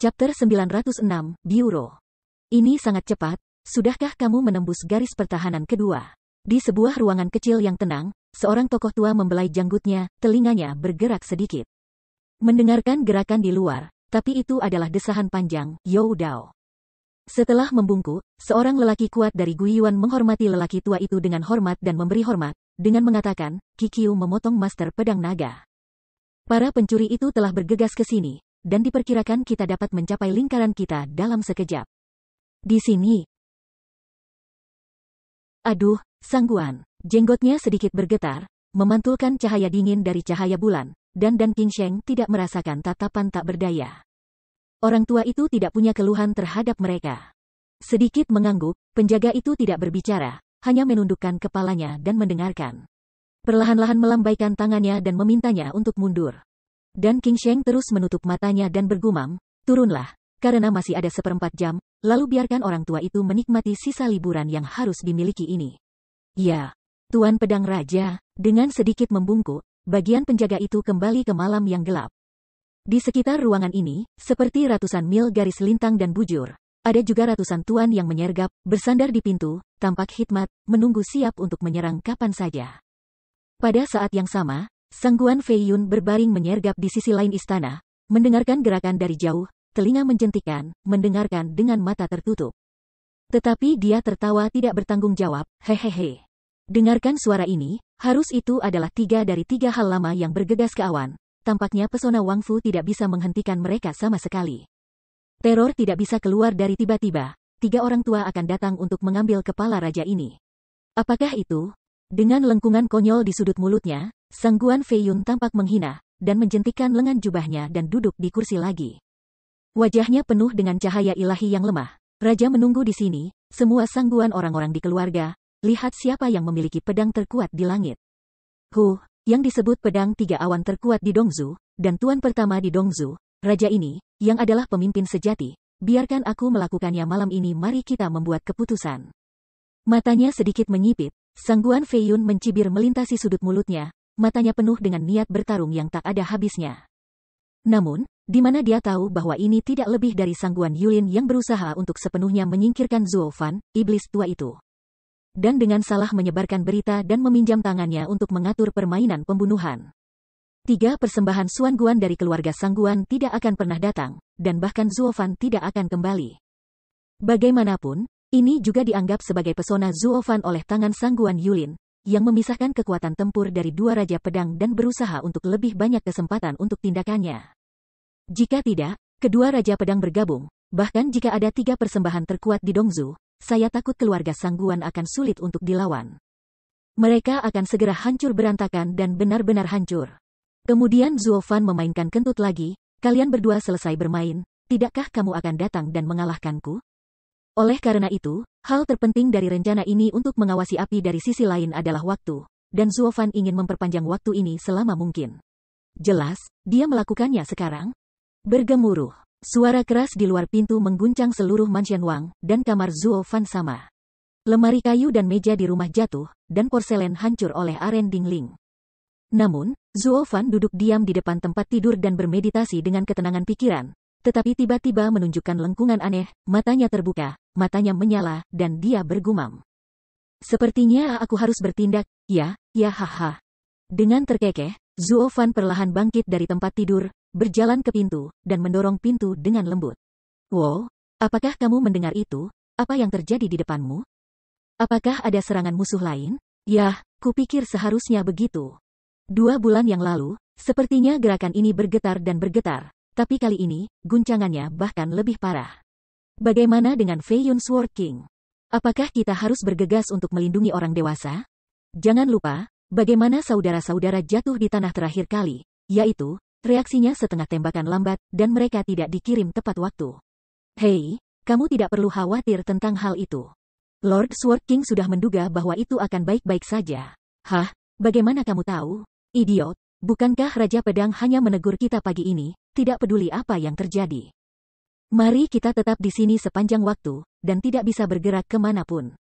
Chapter 906, Bureau. Ini sangat cepat, sudahkah kamu menembus garis pertahanan kedua? Di sebuah ruangan kecil yang tenang, seorang tokoh tua membelai janggutnya, telinganya bergerak sedikit. Mendengarkan gerakan di luar, tapi itu adalah desahan panjang, You Dao. Setelah membungkuk, seorang lelaki kuat dari Guiyuan menghormati lelaki tua itu dengan hormat dan memberi hormat, dengan mengatakan, Kikiu memotong master pedang naga. Para pencuri itu telah bergegas ke sini, dan diperkirakan kita dapat mencapai lingkaran kita dalam sekejap. Di sini. Aduh, Sangguan. Jenggotnya sedikit bergetar, memantulkan cahaya dingin dari cahaya bulan, dan Dan Qingsheng tidak merasakan tatapan tak berdaya. Orang tua itu tidak punya keluhan terhadap mereka. Sedikit mengangguk, penjaga itu tidak berbicara, hanya menundukkan kepalanya dan mendengarkan. Perlahan-lahan melambaikan tangannya dan memintanya untuk mundur. Dan Qingsheng terus menutup matanya dan bergumam, turunlah, karena masih ada 1/4 jam, lalu biarkan orang tua itu menikmati sisa liburan yang harus dimiliki ini. Ya, Tuan Pedang Raja, dengan sedikit membungkuk, bagian penjaga itu kembali ke malam yang gelap. Di sekitar ruangan ini, seperti ratusan mil garis lintang dan bujur, ada juga ratusan tuan yang menyergap, bersandar di pintu, tampak hikmat, menunggu siap untuk menyerang kapan saja. Pada saat yang sama, Sangguan Fei Yun berbaring menyergap di sisi lain istana, mendengarkan gerakan dari jauh, telinga menjentikan, mendengarkan dengan mata tertutup. Tetapi dia tertawa tidak bertanggung jawab, hehehe. Dengarkan suara ini, harus itu adalah 3 dari 3 hal lama yang bergegas ke awan. Tampaknya pesona Wang Fu tidak bisa menghentikan mereka sama sekali. Teror tidak bisa keluar dari tiba-tiba, 3 orang tua akan datang untuk mengambil kepala raja ini. Apakah itu? Dengan lengkungan konyol di sudut mulutnya, Sangguan Fei Yun tampak menghina, dan menjentikkan lengan jubahnya dan duduk di kursi lagi. Wajahnya penuh dengan cahaya ilahi yang lemah. Raja menunggu di sini, semua sangguan orang-orang di keluarga, lihat siapa yang memiliki pedang terkuat di langit. Yang disebut pedang 3 awan terkuat di Dongzu, dan tuan pertama di Dongzu, raja ini, yang adalah pemimpin sejati, biarkan aku melakukannya malam ini, mari kita membuat keputusan. Matanya sedikit menyipit, Sangguan Fei Yun mencibir melintasi sudut mulutnya, matanya penuh dengan niat bertarung yang tak ada habisnya. Namun, di mana dia tahu bahwa ini tidak lebih dari Sangguan Yulin yang berusaha untuk sepenuhnya menyingkirkan Zuo Fan, iblis tua itu. Dan dengan salah menyebarkan berita dan meminjam tangannya untuk mengatur permainan pembunuhan. 3 persembahan Xuan Guan dari keluarga Sangguan tidak akan pernah datang, dan bahkan Zuo Fan tidak akan kembali. Bagaimanapun, ini juga dianggap sebagai pesona Zuo Fan oleh tangan Sangguan Yulin, yang memisahkan kekuatan tempur dari 2 raja pedang dan berusaha untuk lebih banyak kesempatan untuk tindakannya. Jika tidak, kedua raja pedang bergabung, bahkan jika ada 3 persembahan terkuat di Dongzu, saya takut keluarga Sangguan akan sulit untuk dilawan. Mereka akan segera hancur berantakan dan benar-benar hancur. Kemudian Zuo Fan memainkan kentut lagi, kalian berdua selesai bermain, tidakkah kamu akan datang dan mengalahkanku? Oleh karena itu, hal terpenting dari rencana ini untuk mengawasi api dari sisi lain adalah waktu, dan Zuo Fan ingin memperpanjang waktu ini selama mungkin. Jelas, dia melakukannya sekarang. Bergemuruh, suara keras di luar pintu mengguncang seluruh mansion Wang, dan kamar Zuo Fan sama. Lemari kayu dan meja di rumah jatuh, dan porselen hancur oleh aren dingling. Namun, Zuo Fan duduk diam di depan tempat tidur dan bermeditasi dengan ketenangan pikiran, tetapi tiba-tiba menunjukkan lengkungan aneh, matanya terbuka, matanya menyala, dan dia bergumam. Sepertinya aku harus bertindak, ya, haha. Dengan terkekeh, Zuo Fan perlahan bangkit dari tempat tidur, berjalan ke pintu, dan mendorong pintu dengan lembut. Wow, apakah kamu mendengar itu? Apa yang terjadi di depanmu? Apakah ada serangan musuh lain? Yah, kupikir seharusnya begitu. 2 bulan yang lalu, sepertinya gerakan ini bergetar dan bergetar. Tapi kali ini, guncangannya bahkan lebih parah. Bagaimana dengan Fei Yun Sword King? Apakah kita harus bergegas untuk melindungi orang dewasa? Jangan lupa, bagaimana saudara-saudara jatuh di tanah terakhir kali, yaitu, reaksinya setengah tembakan lambat, dan mereka tidak dikirim tepat waktu. Hei, kamu tidak perlu khawatir tentang hal itu. Lord Sword King sudah menduga bahwa itu akan baik-baik saja. Hah, bagaimana kamu tahu? Idiot, bukankah Raja Pedang hanya menegur kita pagi ini? Tidak peduli apa yang terjadi. Mari kita tetap di sini sepanjang waktu, dan tidak bisa bergerak kemanapun.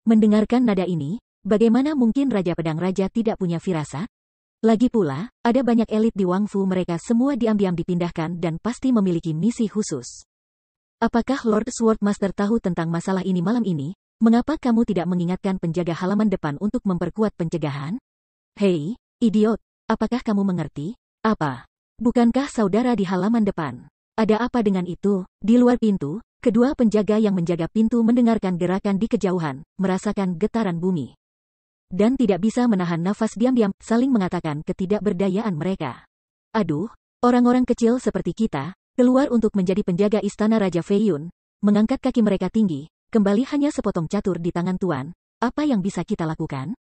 Mendengarkan nada ini, bagaimana mungkin Raja Pedang Raja tidak punya firasat? Lagi pula, ada banyak elit di Wangfu, mereka semua diam-diam dipindahkan dan pasti memiliki misi khusus. Apakah Lord Swordmaster tahu tentang masalah ini malam ini? Mengapa kamu tidak mengingatkan penjaga halaman depan untuk memperkuat pencegahan? Hei, idiot, apakah kamu mengerti? Apa? Bukankah saudara di halaman depan? Ada apa dengan itu? Di luar pintu, kedua penjaga yang menjaga pintu mendengarkan gerakan di kejauhan, merasakan getaran bumi. Dan tidak bisa menahan nafas, diam-diam, saling mengatakan ketidakberdayaan mereka. Aduh, orang-orang kecil seperti kita, keluar untuk menjadi penjaga istana Raja Feiyun, mengangkat kaki mereka tinggi, kembali hanya sepotong catur di tangan Tuan, apa yang bisa kita lakukan?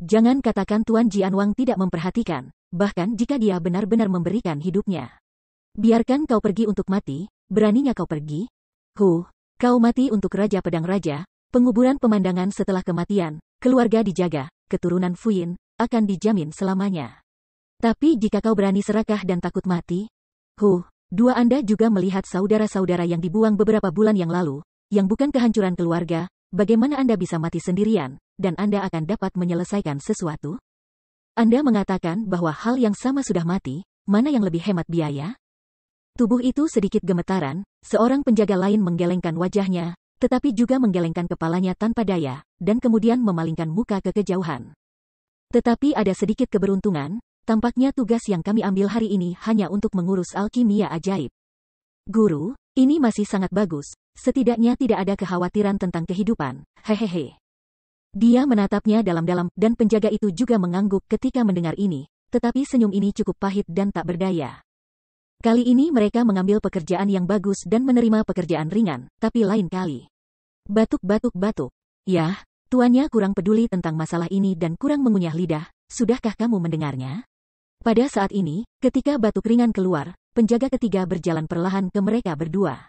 Jangan katakan Tuan Jianwang tidak memperhatikan, bahkan jika dia benar-benar memberikan hidupnya. Biarkan kau pergi untuk mati, beraninya kau pergi? Kau mati untuk Raja Pedang Raja, penguburan pemandangan setelah kematian, keluarga dijaga, keturunan Fuyin, akan dijamin selamanya. Tapi jika kau berani serakah dan takut mati, dua Anda juga melihat saudara-saudara yang dibuang beberapa bulan yang lalu, yang bukan kehancuran keluarga, bagaimana Anda bisa mati sendirian, dan Anda akan dapat menyelesaikan sesuatu? Anda mengatakan bahwa hal yang sama sudah mati, mana yang lebih hemat biaya? Tubuh itu sedikit gemetaran, seorang penjaga lain menggelengkan wajahnya, tetapi juga menggelengkan kepalanya tanpa daya, dan kemudian memalingkan muka ke kejauhan. Tetapi ada sedikit keberuntungan, tampaknya tugas yang kami ambil hari ini hanya untuk mengurus alkimia ajaib. Guru, ini masih sangat bagus, setidaknya tidak ada kekhawatiran tentang kehidupan, hehehe. Dia menatapnya dalam-dalam, dan penjaga itu juga mengangguk ketika mendengar ini, tetapi senyum ini cukup pahit dan tak berdaya. Kali ini mereka mengambil pekerjaan yang bagus dan menerima pekerjaan ringan, tapi lain kali. Batuk. Yah, tuannya kurang peduli tentang masalah ini dan kurang mengunyah lidah, sudahkah kamu mendengarnya? Pada saat ini, ketika batuk ringan keluar, penjaga ketiga berjalan perlahan ke mereka berdua.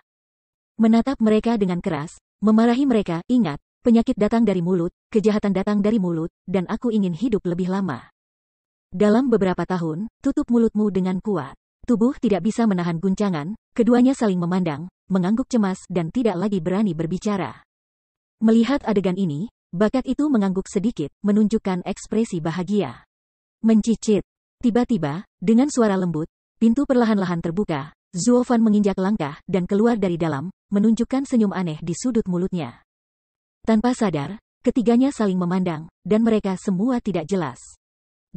Menatap mereka dengan keras, memarahi mereka, ingat, penyakit datang dari mulut, kejahatan datang dari mulut, dan aku ingin hidup lebih lama. Dalam beberapa tahun, tutup mulutmu dengan kuat. Tubuh tidak bisa menahan guncangan, keduanya saling memandang, mengangguk cemas dan tidak lagi berani berbicara. Melihat adegan ini, bakat itu mengangguk sedikit, menunjukkan ekspresi bahagia. Mencicit. Tiba-tiba, dengan suara lembut, pintu perlahan-lahan terbuka, Zuofan menginjak langkah dan keluar dari dalam, menunjukkan senyum aneh di sudut mulutnya. Tanpa sadar, ketiganya saling memandang, dan mereka semua tidak jelas.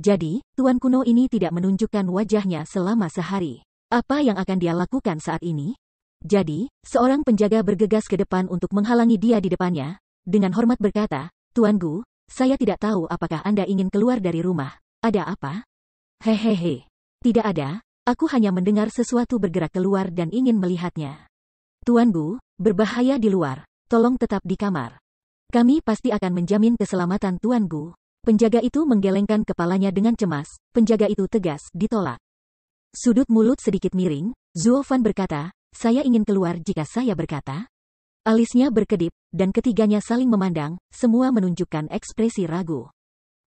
Jadi, Tuan kuno ini tidak menunjukkan wajahnya selama sehari. Apa yang akan dia lakukan saat ini? Jadi, seorang penjaga bergegas ke depan untuk menghalangi dia di depannya, dengan hormat berkata, Tuan Gu, saya tidak tahu apakah Anda ingin keluar dari rumah. Ada apa? Hehehe. Tidak ada, aku hanya mendengar sesuatu bergerak keluar dan ingin melihatnya. Tuan Gu, berbahaya di luar, tolong tetap di kamar. Kami pasti akan menjamin keselamatan Tuan Gu. Penjaga itu menggelengkan kepalanya dengan cemas, penjaga itu tegas, ditolak. Sudut mulut sedikit miring, Zuofan berkata, saya ingin keluar jika saya berkata. Alisnya berkedip, dan ketiganya saling memandang, semua menunjukkan ekspresi ragu.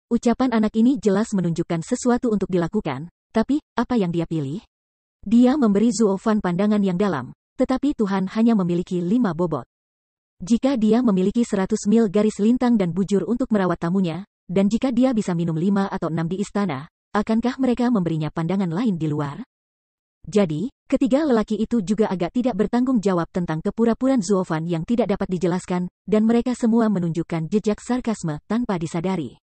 Ucapan anak ini jelas menunjukkan sesuatu untuk dilakukan, tapi, apa yang dia pilih? Dia memberi Zuofan pandangan yang dalam, tetapi Tuhan hanya memiliki 5 bobot. Jika dia memiliki 100 mil garis lintang dan bujur untuk merawat tamunya, dan jika dia bisa minum 5 atau 6 di istana, akankah mereka memberinya pandangan lain di luar? Jadi, ketiga lelaki itu juga agak tidak bertanggung jawab tentang kepura-puraan Zuofan yang tidak dapat dijelaskan, dan mereka semua menunjukkan jejak sarkasme tanpa disadari.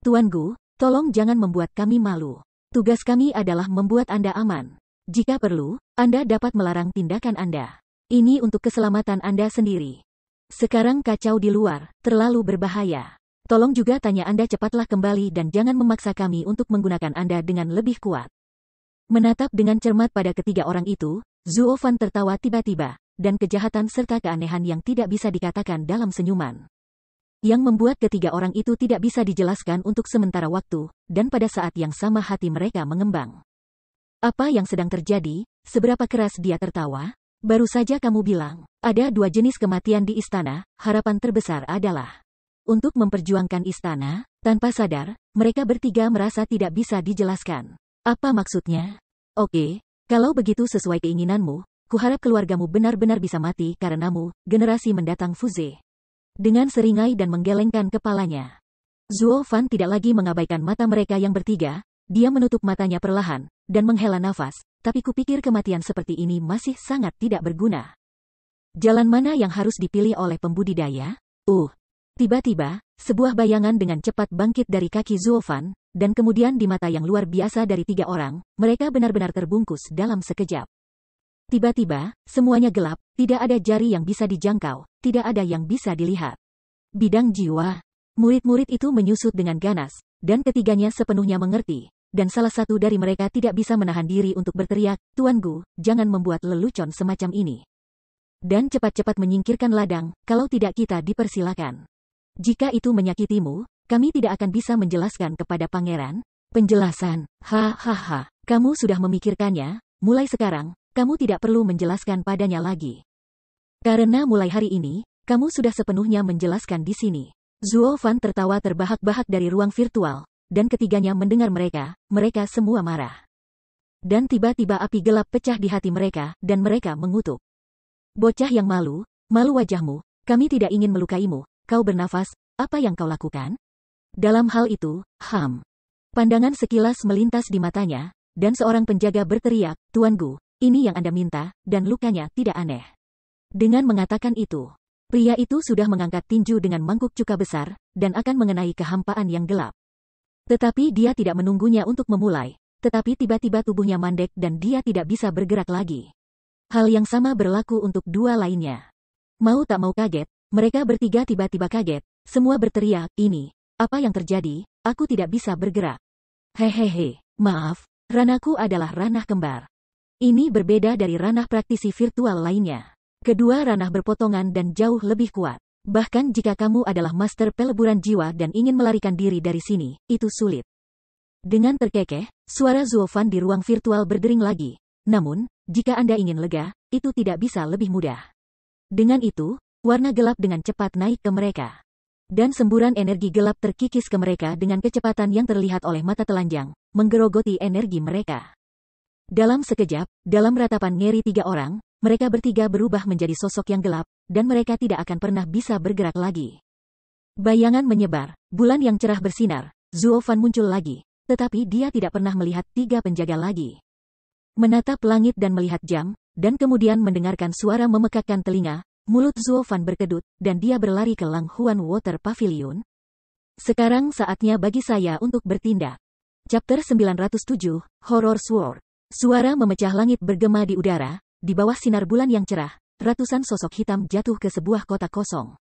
Tuan Gu, tolong jangan membuat kami malu. Tugas kami adalah membuat Anda aman. Jika perlu, Anda dapat melarang tindakan Anda. Ini untuk keselamatan Anda sendiri. Sekarang kacau di luar, terlalu berbahaya. Tolong juga tanya Anda cepatlah kembali dan jangan memaksa kami untuk menggunakan Anda dengan lebih kuat. Menatap dengan cermat pada ketiga orang itu, Zuofan tertawa tiba-tiba, dan kejahatan serta keanehan yang tidak bisa dikatakan dalam senyuman. Yang membuat ketiga orang itu tidak bisa dijelaskan untuk sementara waktu, dan pada saat yang sama hati mereka mengembang. Apa yang sedang terjadi? Seberapa keras dia tertawa? Baru saja kamu bilang, ada 2 jenis kematian di istana, harapan terbesar adalah untuk memperjuangkan istana. Tanpa sadar, mereka bertiga merasa tidak bisa dijelaskan. Apa maksudnya? Oke, kalau begitu sesuai keinginanmu, kuharap keluargamu benar-benar bisa mati karenamu, generasi mendatang Fuze. Dengan seringai dan menggelengkan kepalanya, Zuofan tidak lagi mengabaikan mata mereka yang bertiga, dia menutup matanya perlahan, dan menghela nafas, tapi kupikir kematian seperti ini masih sangat tidak berguna. Jalan mana yang harus dipilih oleh pembudidaya? Tiba-tiba, sebuah bayangan dengan cepat bangkit dari kaki Zuofan, dan kemudian di mata yang luar biasa dari 3 orang, mereka benar-benar terbungkus dalam sekejap. Tiba-tiba, semuanya gelap, tidak ada jari yang bisa dijangkau, tidak ada yang bisa dilihat. Bidang jiwa. Murid-murid itu menyusut dengan ganas, dan ketiganya sepenuhnya mengerti, dan salah satu dari mereka tidak bisa menahan diri untuk berteriak, "Tuan Gu, jangan membuat lelucon semacam ini. Dan cepat-cepat menyingkirkan ladang, kalau tidak kita dipersilakan. Jika itu menyakitimu, kami tidak akan bisa menjelaskan kepada pangeran." Penjelasan, hahaha, kamu sudah memikirkannya, mulai sekarang, kamu tidak perlu menjelaskan padanya lagi. Karena mulai hari ini, kamu sudah sepenuhnya menjelaskan di sini. Zuofan tertawa terbahak-bahak dari ruang virtual, dan ketiganya mendengar mereka semua marah. Dan tiba-tiba api gelap pecah di hati mereka, dan mereka mengutuk. "Bocah yang malu wajahmu, kami tidak ingin melukaimu, kau bernafas, apa yang kau lakukan?" Dalam hal itu, pandangan sekilas melintas di matanya, dan seorang penjaga berteriak, "Tuan Gu, ini yang Anda minta, dan lukanya tidak aneh." Dengan mengatakan itu, pria itu sudah mengangkat tinju dengan mangkuk cuka besar, dan akan mengenai kehampaan yang gelap. Tetapi dia tidak menunggunya untuk memulai, tetapi tiba-tiba tubuhnya mandek dan dia tidak bisa bergerak lagi. Hal yang sama berlaku untuk 2 lainnya. Mau tak mau kaget, mereka bertiga tiba-tiba kaget, semua berteriak, "Ini, apa yang terjadi? Aku tidak bisa bergerak." "Hehehe, maaf, ranahku adalah ranah kembar. Ini berbeda dari ranah praktisi virtual lainnya. Kedua ranah berpotongan dan jauh lebih kuat. Bahkan jika kamu adalah master peleburan jiwa dan ingin melarikan diri dari sini, itu sulit." Dengan terkekeh, suara Zuofan di ruang virtual berdering lagi. "Namun, jika Anda ingin lega, itu tidak bisa lebih mudah." Dengan itu, warna gelap dengan cepat naik ke mereka. Dan semburan energi gelap terkikis ke mereka dengan kecepatan yang terlihat oleh mata telanjang, menggerogoti energi mereka. Dalam sekejap, dalam ratapan ngeri 3 orang, mereka bertiga berubah menjadi sosok yang gelap, dan mereka tidak akan pernah bisa bergerak lagi. Bayangan menyebar, bulan yang cerah bersinar, Zuofan muncul lagi, tetapi dia tidak pernah melihat 3 penjaga lagi. Menatap langit dan melihat jam, dan kemudian mendengarkan suara memekakkan telinga, mulut Zuofan berkedut, dan dia berlari ke Langhuan Water Pavilion. Sekarang saatnya bagi saya untuk bertindak. Chapter 907, Horror Sword. Suara memecah langit bergema di udara, di bawah sinar bulan yang cerah, ratusan sosok hitam jatuh ke sebuah kotak kosong.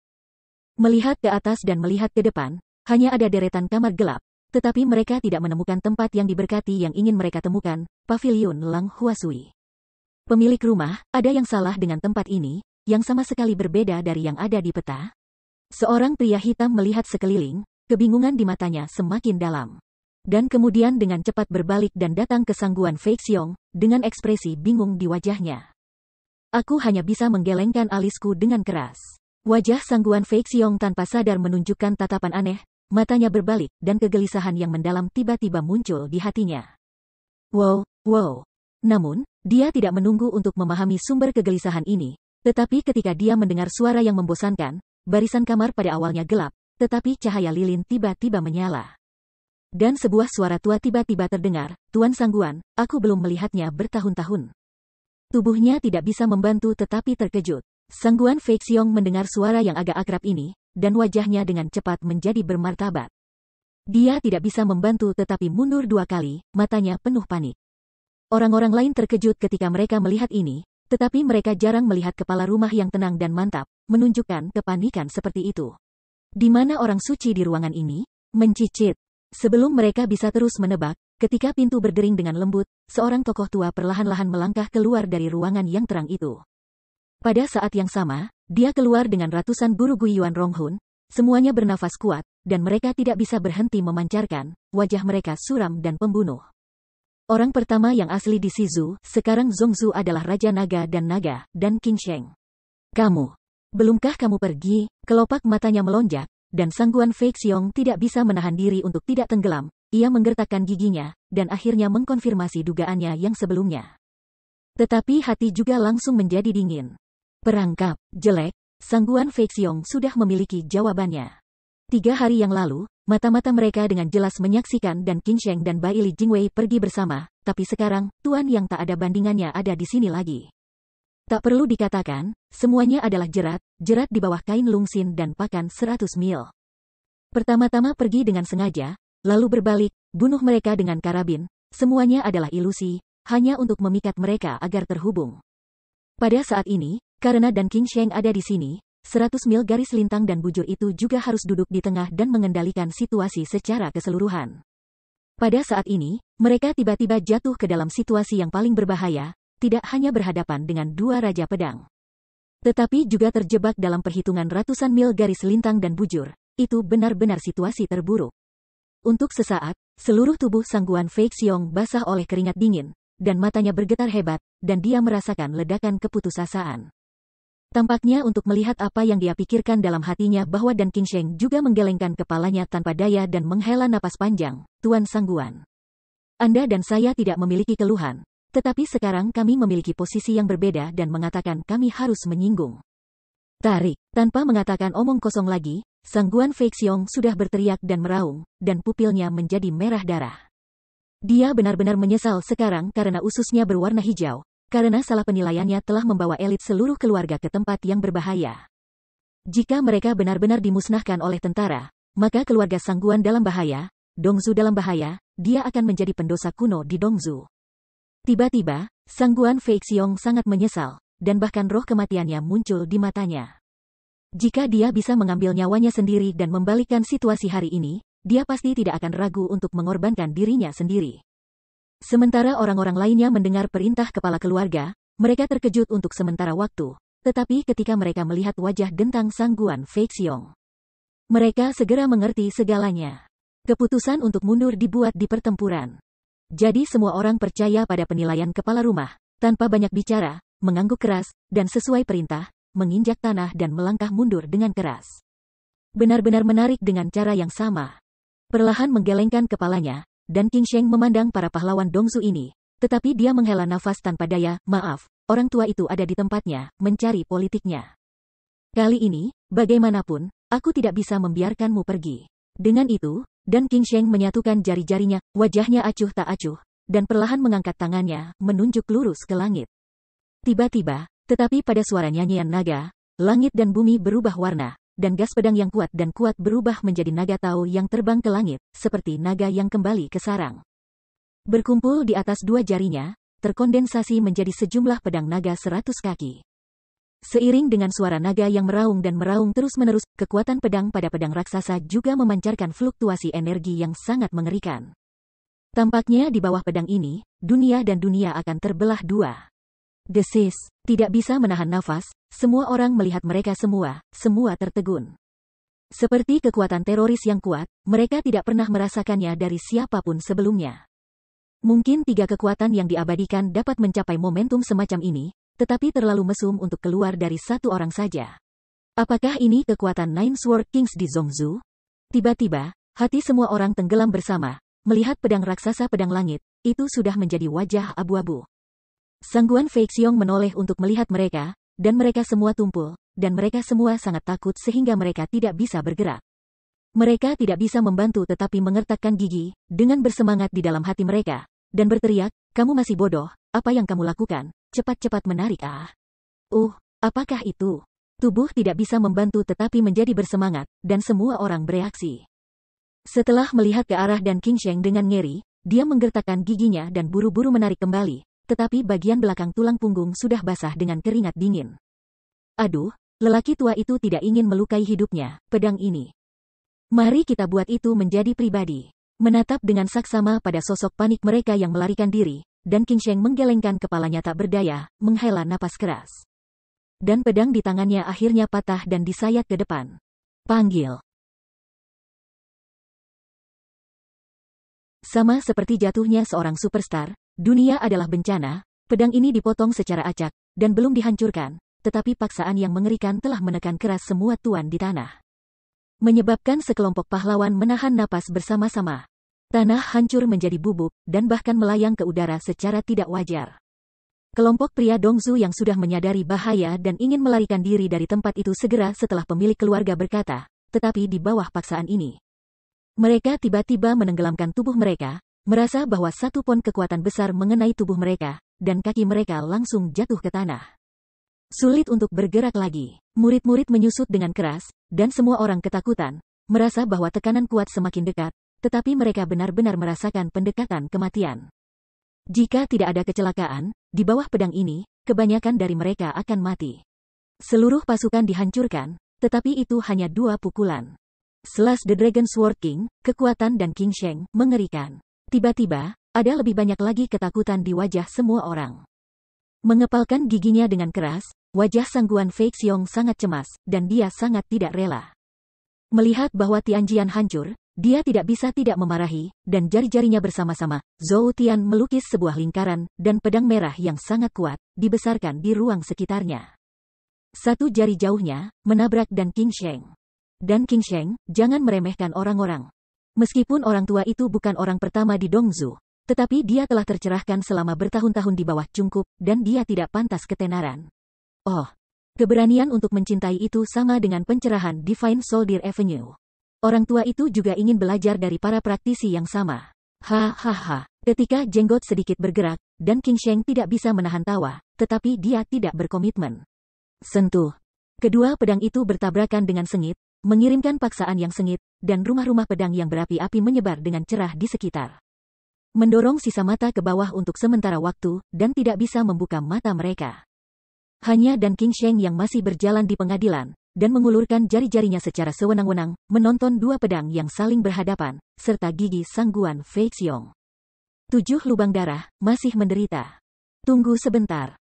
Melihat ke atas dan melihat ke depan, hanya ada deretan kamar gelap, tetapi mereka tidak menemukan tempat yang diberkati yang ingin mereka temukan, Pavilion Lang Huasui. Pemilik rumah, ada yang salah dengan tempat ini, yang sama sekali berbeda dari yang ada di peta? Seorang pria hitam melihat sekeliling, kebingungan di matanya semakin dalam. Dan kemudian dengan cepat berbalik dan datang ke Sangguan Feixiong, dengan ekspresi bingung di wajahnya. "Aku hanya bisa menggelengkan alisku dengan keras." Wajah Sangguan Feixiong tanpa sadar menunjukkan tatapan aneh, matanya berbalik, dan kegelisahan yang mendalam tiba-tiba muncul di hatinya. Wow. Namun, dia tidak menunggu untuk memahami sumber kegelisahan ini, tetapi ketika dia mendengar suara yang membosankan, barisan kamar pada awalnya gelap, tetapi cahaya lilin tiba-tiba menyala. Dan sebuah suara tua tiba-tiba terdengar, "Tuan Sangguan, aku belum melihatnya bertahun-tahun." Tubuhnya tidak bisa membantu tetapi terkejut. Sangguan Feixiong mendengar suara yang agak akrab ini, dan wajahnya dengan cepat menjadi bermartabat. Dia tidak bisa membantu tetapi mundur 2 kali, matanya penuh panik. Orang-orang lain terkejut ketika mereka melihat ini, tetapi mereka jarang melihat kepala rumah yang tenang dan mantap, menunjukkan kepanikan seperti itu. Di mana orang suci di ruangan ini? Mencicit. Sebelum mereka bisa terus menebak, ketika pintu berdering dengan lembut, seorang tokoh tua perlahan-lahan melangkah keluar dari ruangan yang terang itu. Pada saat yang sama, dia keluar dengan ratusan guru Guiyuan Ronghun, semuanya bernafas kuat, dan mereka tidak bisa berhenti memancarkan, wajah mereka suram dan pembunuh. Orang pertama yang asli di Shizu, sekarang Zhongzhu adalah Raja Naga, dan King Sheng. "Kamu, belumkah kamu pergi?" Kelopak matanya melonjak, dan Sangguan Feixiong tidak bisa menahan diri untuk tidak tenggelam. Ia menggertakkan giginya, dan akhirnya mengkonfirmasi dugaannya yang sebelumnya. Tetapi hati juga langsung menjadi dingin. Perangkap, jelek, Sangguan Feixiong sudah memiliki jawabannya. 3 hari yang lalu, Mata-mata mereka dengan jelas menyaksikan dan Qingsheng dan Bai Li Jingwei pergi bersama, tapi sekarang, tuan yang tak ada bandingannya ada di sini lagi. Tak perlu dikatakan, semuanya adalah jerat di bawah kain lungsin dan pakan 100 mil. Pertama-tama pergi dengan sengaja, lalu berbalik, bunuh mereka dengan karabin, semuanya adalah ilusi, hanya untuk memikat mereka agar terhubung. Pada saat ini, karena dan Qingsheng ada di sini, 100 mil garis lintang dan bujur itu juga harus duduk di tengah dan mengendalikan situasi secara keseluruhan. Pada saat ini, mereka tiba-tiba jatuh ke dalam situasi yang paling berbahaya, tidak hanya berhadapan dengan dua raja pedang, tetapi juga terjebak dalam perhitungan ratusan mil garis lintang dan bujur. Itu benar-benar situasi terburuk. Untuk sesaat, seluruh tubuh Sangguan Fei Xiong basah oleh keringat dingin, dan matanya bergetar hebat, dan dia merasakan ledakan keputusasaan. Tampaknya untuk melihat apa yang dia pikirkan dalam hatinya bahwa dan Qingsheng juga menggelengkan kepalanya tanpa daya dan menghela napas panjang. Tuan Sangguan, Anda dan saya tidak memiliki keluhan, tetapi sekarang kami memiliki posisi yang berbeda dan mengatakan kami harus menyinggung. Tarik, tanpa mengatakan omong kosong lagi, Sangguan Fei Xiong sudah berteriak dan meraung, dan pupilnya menjadi merah darah. Dia benar-benar menyesal sekarang karena ususnya berwarna hijau, karena salah penilaiannya telah membawa elit seluruh keluarga ke tempat yang berbahaya. Jika mereka benar-benar dimusnahkan oleh tentara, maka keluarga Sangguan dalam bahaya, Dongzu dalam bahaya, dia akan menjadi pendosa kuno di Dongzu. Tiba-tiba, Sangguan Fei Xiong sangat menyesal, dan bahkan roh kematiannya muncul di matanya. Jika dia bisa mengambil nyawanya sendiri dan membalikkan situasi hari ini, dia pasti tidak akan ragu untuk mengorbankan dirinya sendiri. Sementara orang-orang lainnya mendengar perintah kepala keluarga, mereka terkejut untuk sementara waktu, tetapi ketika mereka melihat wajah dentang Sangguan Fei Xiong, mereka segera mengerti segalanya. Keputusan untuk mundur dibuat di pertempuran. Jadi semua orang percaya pada penilaian kepala rumah, tanpa banyak bicara, mengangguk keras, dan sesuai perintah, menginjak tanah dan melangkah mundur dengan keras. Benar-benar menarik dengan cara yang sama. Perlahan menggelengkan kepalanya, dan Qingsheng memandang para pahlawan Dongzu ini, tetapi dia menghela nafas tanpa daya. Maaf, orang tua itu ada di tempatnya, mencari politiknya. Kali ini, bagaimanapun, aku tidak bisa membiarkanmu pergi. Dengan itu, dan Qingsheng menyatukan jari-jarinya, wajahnya acuh tak acuh, dan perlahan mengangkat tangannya, menunjuk lurus ke langit. Tiba-tiba, tetapi pada suara nyanyian naga, langit dan bumi berubah warna, dan gas pedang yang kuat dan kuat berubah menjadi naga tao yang terbang ke langit, seperti naga yang kembali ke sarang. Berkumpul di atas dua jarinya, terkondensasi menjadi sejumlah pedang naga 100 kaki. Seiring dengan suara naga yang meraung dan meraung terus-menerus, kekuatan pedang pada pedang raksasa juga memancarkan fluktuasi energi yang sangat mengerikan. Tampaknya di bawah pedang ini, dunia dan dunia akan terbelah dua. Desis, tidak bisa menahan nafas, semua orang melihat mereka semua tertegun. Seperti kekuatan teroris yang kuat, mereka tidak pernah merasakannya dari siapapun sebelumnya. Mungkin 3 kekuatan yang diabadikan dapat mencapai momentum semacam ini, tetapi terlalu mesum untuk keluar dari satu orang saja. Apakah ini kekuatan Nine Sword Kings di Zhongzhou? Tiba-tiba, hati semua orang tenggelam bersama, melihat pedang raksasa pedang langit, itu sudah menjadi wajah abu-abu. Sangguan Fei Xiong menoleh untuk melihat mereka, dan mereka semua tumpul, dan mereka semua sangat takut sehingga mereka tidak bisa bergerak. Mereka tidak bisa membantu tetapi mengertakkan gigi, dengan bersemangat di dalam hati mereka, dan berteriak, kamu masih bodoh, apa yang kamu lakukan, cepat-cepat menarik apakah itu? Tubuh tidak bisa membantu tetapi menjadi bersemangat, dan semua orang bereaksi. Setelah melihat ke arah dan Qingsheng dengan ngeri, dia menggertakkan giginya dan buru-buru menarik kembali. Tetapi bagian belakang tulang punggung sudah basah dengan keringat dingin. Aduh, lelaki tua itu tidak ingin melukai hidupnya, pedang ini. Mari kita buat itu menjadi pribadi. Menatap dengan saksama pada sosok panik mereka yang melarikan diri, dan Qingsheng menggelengkan kepalanya tak berdaya, menghela napas keras. Dan pedang di tangannya akhirnya patah dan disayat ke depan. Panggil. Sama seperti jatuhnya seorang superstar, dunia adalah bencana, pedang ini dipotong secara acak, dan belum dihancurkan, tetapi paksaan yang mengerikan telah menekan keras semua tuan di tanah. Menyebabkan sekelompok pahlawan menahan napas bersama-sama. Tanah hancur menjadi bubuk, dan bahkan melayang ke udara secara tidak wajar. Kelompok pria Dongzu yang sudah menyadari bahaya dan ingin melarikan diri dari tempat itu segera setelah pemilik keluarga berkata, tetapi di bawah paksaan ini, Mereka tiba-tiba menenggelamkan tubuh mereka, merasa bahwa satu pon kekuatan besar mengenai tubuh mereka, dan kaki mereka langsung jatuh ke tanah. Sulit untuk bergerak lagi. Murid-murid menyusut dengan keras, dan semua orang ketakutan, merasa bahwa tekanan kuat semakin dekat, tetapi mereka benar-benar merasakan pendekatan kematian. Jika tidak ada kecelakaan, di bawah pedang ini, kebanyakan dari mereka akan mati. Seluruh pasukan dihancurkan, tetapi itu hanya 2 pukulan. Slash the Dragon Sword King, kekuatan dan King Sheng, mengerikan. Tiba-tiba, ada lebih banyak lagi ketakutan di wajah semua orang. Mengepalkan giginya dengan keras, wajah Sang Guan Feixiong sangat cemas, dan dia sangat tidak rela. Melihat bahwa Tianjian hancur, dia tidak bisa tidak memarahi, dan jari-jarinya bersama-sama, Zhou Tian melukis sebuah lingkaran, dan pedang merah yang sangat kuat, dibesarkan di ruang sekitarnya. Satu jari jauhnya, menabrak dan King Sheng. Dan King Sheng, jangan meremehkan orang-orang. Meskipun orang tua itu bukan orang pertama di Dongzhou, tetapi dia telah tercerahkan selama bertahun-tahun di bawah cungkup, dan dia tidak pantas ketenaran. Oh, keberanian untuk mencintai itu sama dengan pencerahan Divine Soldier Avenue. Orang tua itu juga ingin belajar dari para praktisi yang sama. Hahaha. Ketika jenggot sedikit bergerak, dan King Sheng tidak bisa menahan tawa, tetapi dia tidak berkomitmen. Sentuh. Kedua pedang itu bertabrakan dengan sengit, mengirimkan paksaan yang sengit, dan rumah-rumah pedang yang berapi-api menyebar dengan cerah di sekitar. Mendorong sisa mata ke bawah untuk sementara waktu, dan tidak bisa membuka mata mereka. Hanya dan King Sheng yang masih berjalan di pengadilan, dan mengulurkan jari-jarinya secara sewenang-wenang, menonton 2 pedang yang saling berhadapan, serta gigi Sang Guan Feixiong. 7 lubang darah, masih menderita. Tunggu sebentar.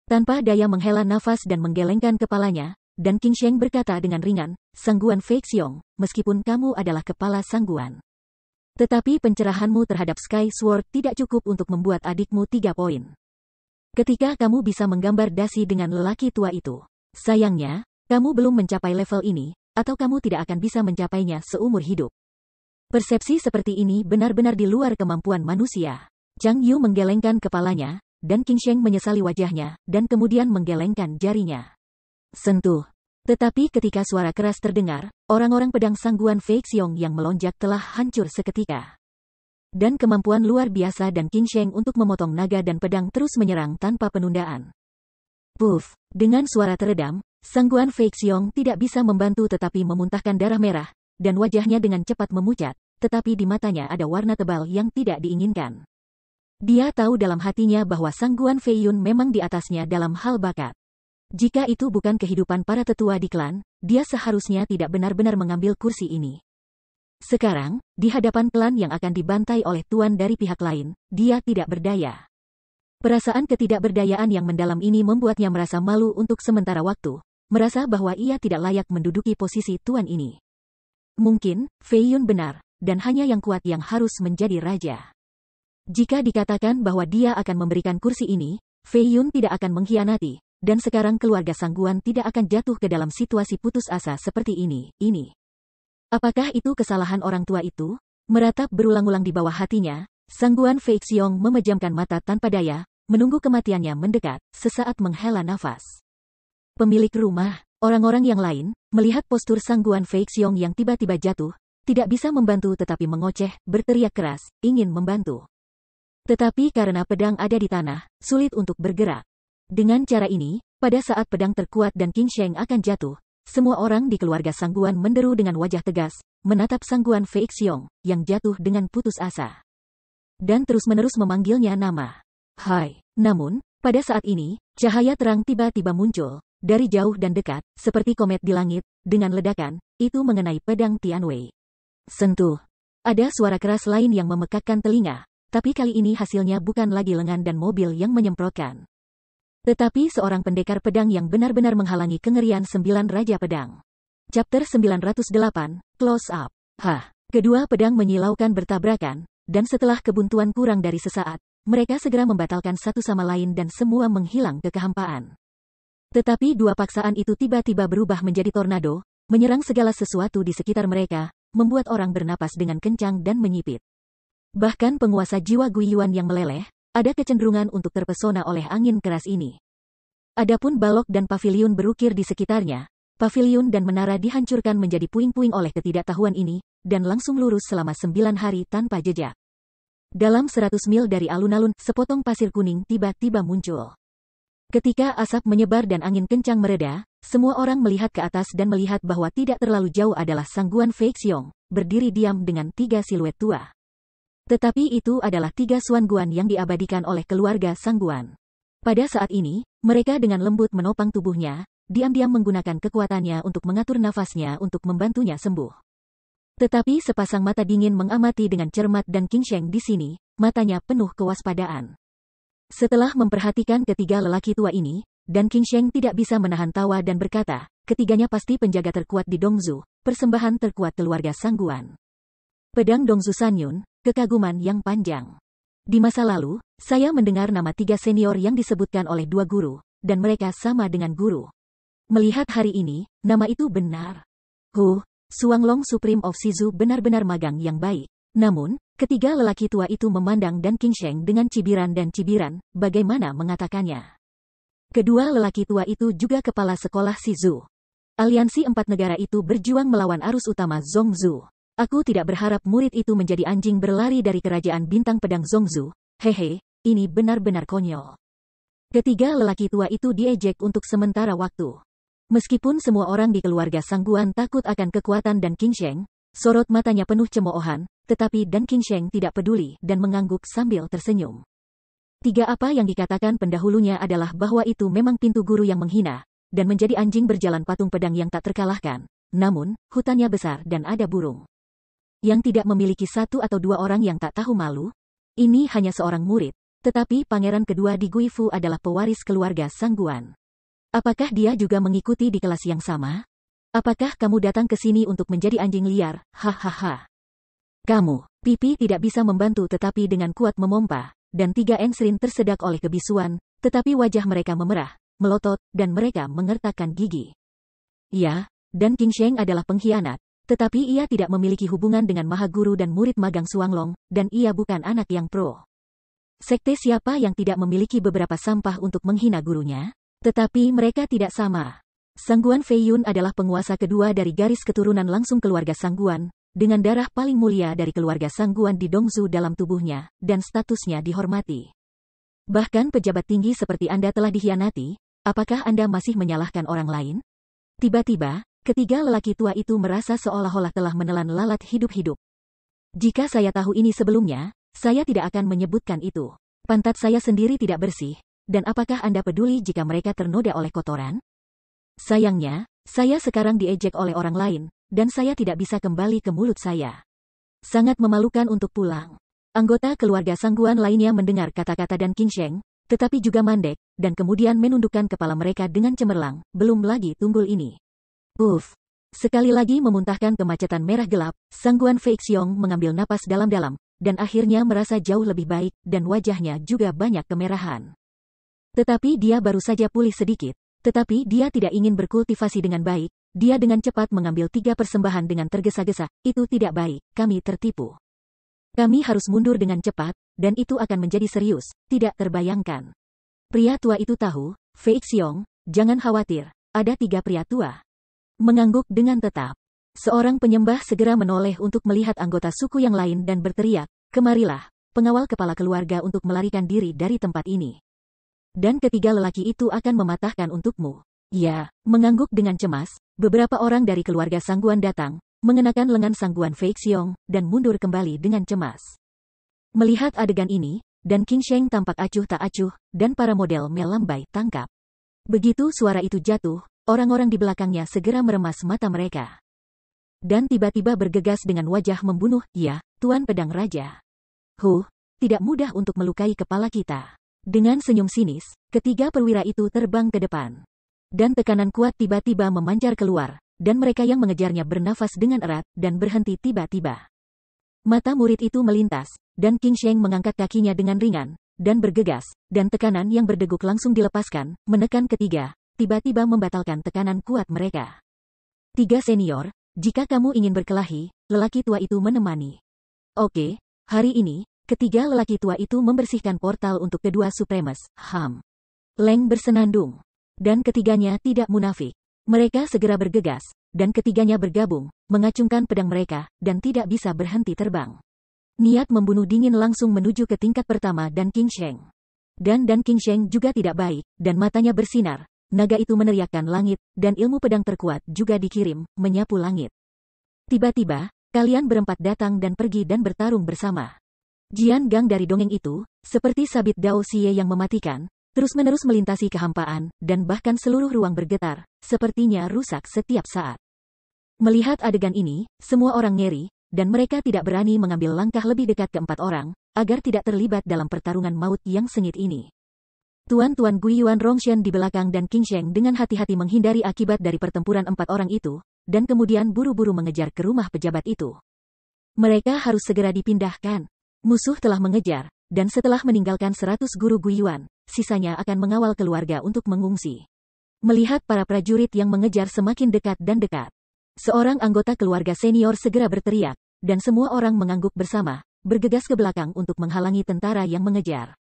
Tanpa daya menghela nafas dan menggelengkan kepalanya, dan King Sheng berkata dengan ringan, Sang Guan Feixiong, meskipun kamu adalah kepala Sang Guan. Tetapi pencerahanmu terhadap Sky Sword tidak cukup untuk membuat adikmu 3 poin. Ketika kamu bisa menggambar dasi dengan lelaki tua itu, sayangnya, kamu belum mencapai level ini, atau kamu tidak akan bisa mencapainya seumur hidup. Persepsi seperti ini benar-benar di luar kemampuan manusia. Chang Yu menggelengkan kepalanya, dan King Sheng menyesali wajahnya, dan kemudian menggelengkan jarinya. Sentuh. Tetapi ketika suara keras terdengar, orang-orang pedang Sang Guan Feixiong yang melonjak telah hancur seketika. Dan kemampuan luar biasa dan King Sheng untuk memotong naga dan pedang terus menyerang tanpa penundaan. Puff! Dengan suara teredam, Sang Guan Feixiong tidak bisa membantu tetapi memuntahkan darah merah, dan wajahnya dengan cepat memucat, tetapi di matanya ada warna tebal yang tidak diinginkan. Dia tahu dalam hatinya bahwa Sang Guan Feiyun memang di atasnya dalam hal bakat. Jika itu bukan kehidupan para tetua di klan, dia seharusnya tidak benar-benar mengambil kursi ini. Sekarang, di hadapan klan yang akan dibantai oleh tuan dari pihak lain, dia tidak berdaya. Perasaan ketidakberdayaan yang mendalam ini membuatnya merasa malu untuk sementara waktu, merasa bahwa ia tidak layak menduduki posisi tuan ini. Mungkin, Feiyun benar, dan hanya yang kuat yang harus menjadi raja. Jika dikatakan bahwa dia akan memberikan kursi ini, Feiyun tidak akan mengkhianati. Dan sekarang keluarga Sang Guan tidak akan jatuh ke dalam situasi putus asa seperti ini. Apakah itu kesalahan orang tua itu? Meratap berulang-ulang di bawah hatinya, Sang Guan Feixiong memejamkan mata tanpa daya, menunggu kematiannya mendekat, sesaat menghela nafas. Pemilik rumah, orang-orang yang lain, melihat postur Sang Guan Feixiong yang tiba-tiba jatuh, tidak bisa membantu tetapi mengoceh, berteriak keras, ingin membantu. Tetapi karena pedang ada di tanah, sulit untuk bergerak. Dengan cara ini, pada saat pedang terkuat dan King Sheng akan jatuh, semua orang di keluarga Sang Guan menderu dengan wajah tegas, menatap Sang Guan Feixiong, yang jatuh dengan putus asa. Dan terus-menerus memanggilnya nama. Hai. Namun, pada saat ini, cahaya terang tiba-tiba muncul, dari jauh dan dekat, seperti komet di langit, dengan ledakan, itu mengenai pedang Tianwei. Sentuh. Ada suara keras lain yang memekakkan telinga, tapi kali ini hasilnya bukan lagi lengan dan mobil yang menyemprotkan. Tetapi seorang pendekar pedang yang benar-benar menghalangi kengerian 9 Raja Pedang. Chapter 908, Close Up. Kedua pedang menyilaukan bertabrakan, dan setelah kebuntuan kurang dari sesaat, mereka segera membatalkan satu sama lain dan semua menghilang ke kehampaan. Tetapi dua paksaan itu tiba-tiba berubah menjadi tornado, menyerang segala sesuatu di sekitar mereka, membuat orang bernapas dengan kencang dan menyipit. Bahkan penguasa jiwa Guiyuan yang meleleh, ada kecenderungan untuk terpesona oleh angin keras ini. Adapun balok dan paviliun berukir di sekitarnya. Paviliun dan menara dihancurkan menjadi puing-puing oleh ketidaktahuan ini, dan langsung lurus selama 9 hari tanpa jejak. Dalam 100 mil dari alun-alun, sepotong pasir kuning tiba-tiba muncul. Ketika asap menyebar dan angin kencang mereda, semua orang melihat ke atas dan melihat bahwa tidak terlalu jauh adalah Sangguan Feixiong, berdiri diam dengan 3 siluet tua. Tetapi itu adalah 3 Suanguan yang diabadikan oleh keluarga Sangguan. Pada saat ini, mereka dengan lembut menopang tubuhnya, diam-diam menggunakan kekuatannya untuk mengatur nafasnya untuk membantunya sembuh. Tetapi sepasang mata dingin mengamati dengan cermat dan Qing Sheng di sini, matanya penuh kewaspadaan. Setelah memperhatikan ketiga lelaki tua ini, dan Qing Sheng tidak bisa menahan tawa dan berkata, ketiganya pasti penjaga terkuat di Dongzu, persembahan terkuat keluarga Sangguan. Pedang Dongzu Sanyun, kekaguman yang panjang. Di masa lalu, saya mendengar nama 3 senior yang disebutkan oleh 2 guru, dan mereka sama dengan guru. Melihat hari ini, nama itu benar. Suanglong Supreme of Shizu benar-benar magang yang baik. Namun, ketiga lelaki tua itu memandang dan Qing Sheng dengan cibiran dan cibiran, bagaimana mengatakannya. Kedua lelaki tua itu juga kepala sekolah Shizu. Aliansi 4 negara itu berjuang melawan arus utama Zhongzu. Aku tidak berharap murid itu menjadi anjing berlari dari kerajaan bintang pedang Zhongzu. Hehe, ini benar-benar konyol. Ketiga lelaki tua itu diejek untuk sementara waktu. Meskipun semua orang di keluarga Sangguan takut akan kekuatan dan Qing Sheng, sorot matanya penuh cemoohan, tetapi dan Qing Sheng tidak peduli dan mengangguk sambil tersenyum. 3 apa yang dikatakan pendahulunya adalah bahwa itu memang pintu guru yang menghina, dan menjadi anjing berjalan patung pedang yang tak terkalahkan. Namun, hutannya besar dan ada burung. Yang tidak memiliki 1 atau 2 orang yang tak tahu malu. Ini hanya seorang murid, tetapi pangeran kedua di Guifu adalah pewaris keluarga Sangguan. Apakah dia juga mengikuti di kelas yang sama? Apakah kamu datang ke sini untuk menjadi anjing liar? Hahaha. Kamu, Pipi tidak bisa membantu tetapi dengan kuat memompa, dan 3 Ensrin tersedak oleh kebisuan, tetapi wajah mereka memerah, melotot, dan mereka mengertakkan gigi. Ya, dan Qing Sheng adalah pengkhianat, tetapi ia tidak memiliki hubungan dengan Maha Guru dan murid magang Suanglong, dan ia bukan anak yang pro. Sekte siapa yang tidak memiliki beberapa sampah untuk menghina gurunya? Tetapi mereka tidak sama. Sangguan Feiyun adalah penguasa kedua dari garis keturunan langsung keluarga Sangguan, dengan darah paling mulia dari keluarga Sangguan di Dongzu dalam tubuhnya, dan statusnya dihormati. Bahkan pejabat tinggi seperti Anda telah dikhianati, apakah Anda masih menyalahkan orang lain? Tiba-tiba, ketiga lelaki tua itu merasa seolah-olah telah menelan lalat hidup-hidup. Jika saya tahu ini sebelumnya, saya tidak akan menyebutkan itu. Pantat saya sendiri tidak bersih. Dan apakah Anda peduli jika mereka ternoda oleh kotoran? Sayangnya, saya sekarang diejek oleh orang lain, dan saya tidak bisa kembali ke mulut saya. Sangat memalukan untuk pulang. Anggota keluarga Sangguan lainnya mendengar kata-kata dan Qing Sheng, tetapi juga mandek, dan kemudian menundukkan kepala mereka dengan cemerlang, belum lagi tunggul ini. Sekali lagi memuntahkan kemacetan merah gelap, Sangguan Feixiong mengambil napas dalam-dalam, dan akhirnya merasa jauh lebih baik, dan wajahnya juga banyak kemerahan. Tetapi dia baru saja pulih sedikit, tetapi dia tidak ingin berkultivasi dengan baik, dia dengan cepat mengambil 3 persembahan dengan tergesa-gesa, itu tidak baik, kami tertipu. Kami harus mundur dengan cepat, dan itu akan menjadi serius, tidak terbayangkan. Pria tua itu tahu, Feixiong, jangan khawatir, ada 3 pria tua. Mengangguk dengan tetap. Seorang penyembah segera menoleh untuk melihat anggota suku yang lain dan berteriak, kemarilah, pengawal kepala keluarga untuk melarikan diri dari tempat ini. Dan ketiga lelaki itu akan mematahkan untukmu. Ya, mengangguk dengan cemas, beberapa orang dari keluarga Sangguan datang, mengenakan lengan Sangguan Feixiong, dan mundur kembali dengan cemas. Melihat adegan ini, dan Qing Sheng tampak acuh tak acuh, dan para model melambai tangkap. Begitu suara itu jatuh, orang-orang di belakangnya segera meremas mata mereka. Dan tiba-tiba bergegas dengan wajah membunuh, ya, Tuan Pedang Raja. Tidak mudah untuk melukai kepala kita. Dengan senyum sinis, ketiga perwira itu terbang ke depan. Dan tekanan kuat tiba-tiba memancar keluar, dan mereka yang mengejarnya bernafas dengan erat, dan berhenti tiba-tiba. Mata murid itu melintas, dan Qing Sheng mengangkat kakinya dengan ringan, dan bergegas, dan tekanan yang berdeguk langsung dilepaskan, menekan ketiga, tiba-tiba membatalkan tekanan kuat mereka. 3 senior, jika kamu ingin berkelahi, lelaki tua itu menemani. Oke, hari ini, ketiga lelaki tua itu membersihkan portal untuk kedua Supremes, Leng bersenandung. Dan ketiganya tidak munafik. Mereka segera bergegas, dan ketiganya bergabung, mengacungkan pedang mereka, dan tidak bisa berhenti terbang. Niat membunuh dingin langsung menuju ke tingkat pertama dan King Sheng. Dan King Sheng juga tidak baik, dan matanya bersinar. Naga itu meneriakkan langit, dan ilmu pedang terkuat juga dikirim, menyapu langit. Tiba-tiba, kalian berempat datang dan pergi dan bertarung bersama. Jian Gang dari dongeng itu, seperti sabit Dao Xie yang mematikan, terus-menerus melintasi kehampaan, dan bahkan seluruh ruang bergetar, sepertinya rusak setiap saat. Melihat adegan ini, semua orang ngeri, dan mereka tidak berani mengambil langkah lebih dekat ke 4 orang, agar tidak terlibat dalam pertarungan maut yang sengit ini. Tuan-tuan Guiyuan Rongshen di belakang dan King Sheng dengan hati-hati menghindari akibat dari pertempuran 4 orang itu, dan kemudian buru-buru mengejar ke rumah pejabat itu. Mereka harus segera dipindahkan. Musuh telah mengejar, dan setelah meninggalkan 100 guru Guiyuan, sisanya akan mengawal keluarga untuk mengungsi. Melihat para prajurit yang mengejar semakin dekat dan dekat, seorang anggota keluarga senior segera berteriak, dan semua orang mengangguk bersama, bergegas ke belakang untuk menghalangi tentara yang mengejar.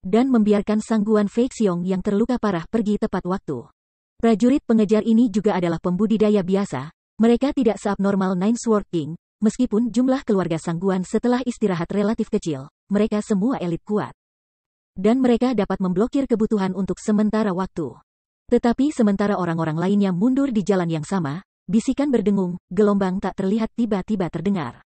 Dan membiarkan Sangguan Fei Xiong yang terluka parah pergi tepat waktu. Prajurit pengejar ini juga adalah pembudidaya biasa, mereka tidak seabnormal Nine Sword King, meskipun jumlah keluarga Sangguan setelah istirahat relatif kecil, mereka semua elit kuat. Dan mereka dapat memblokir kebutuhan untuk sementara waktu. Tetapi sementara orang-orang lainnya mundur di jalan yang sama, bisikan berdengung, gelombang tak terlihat tiba-tiba terdengar.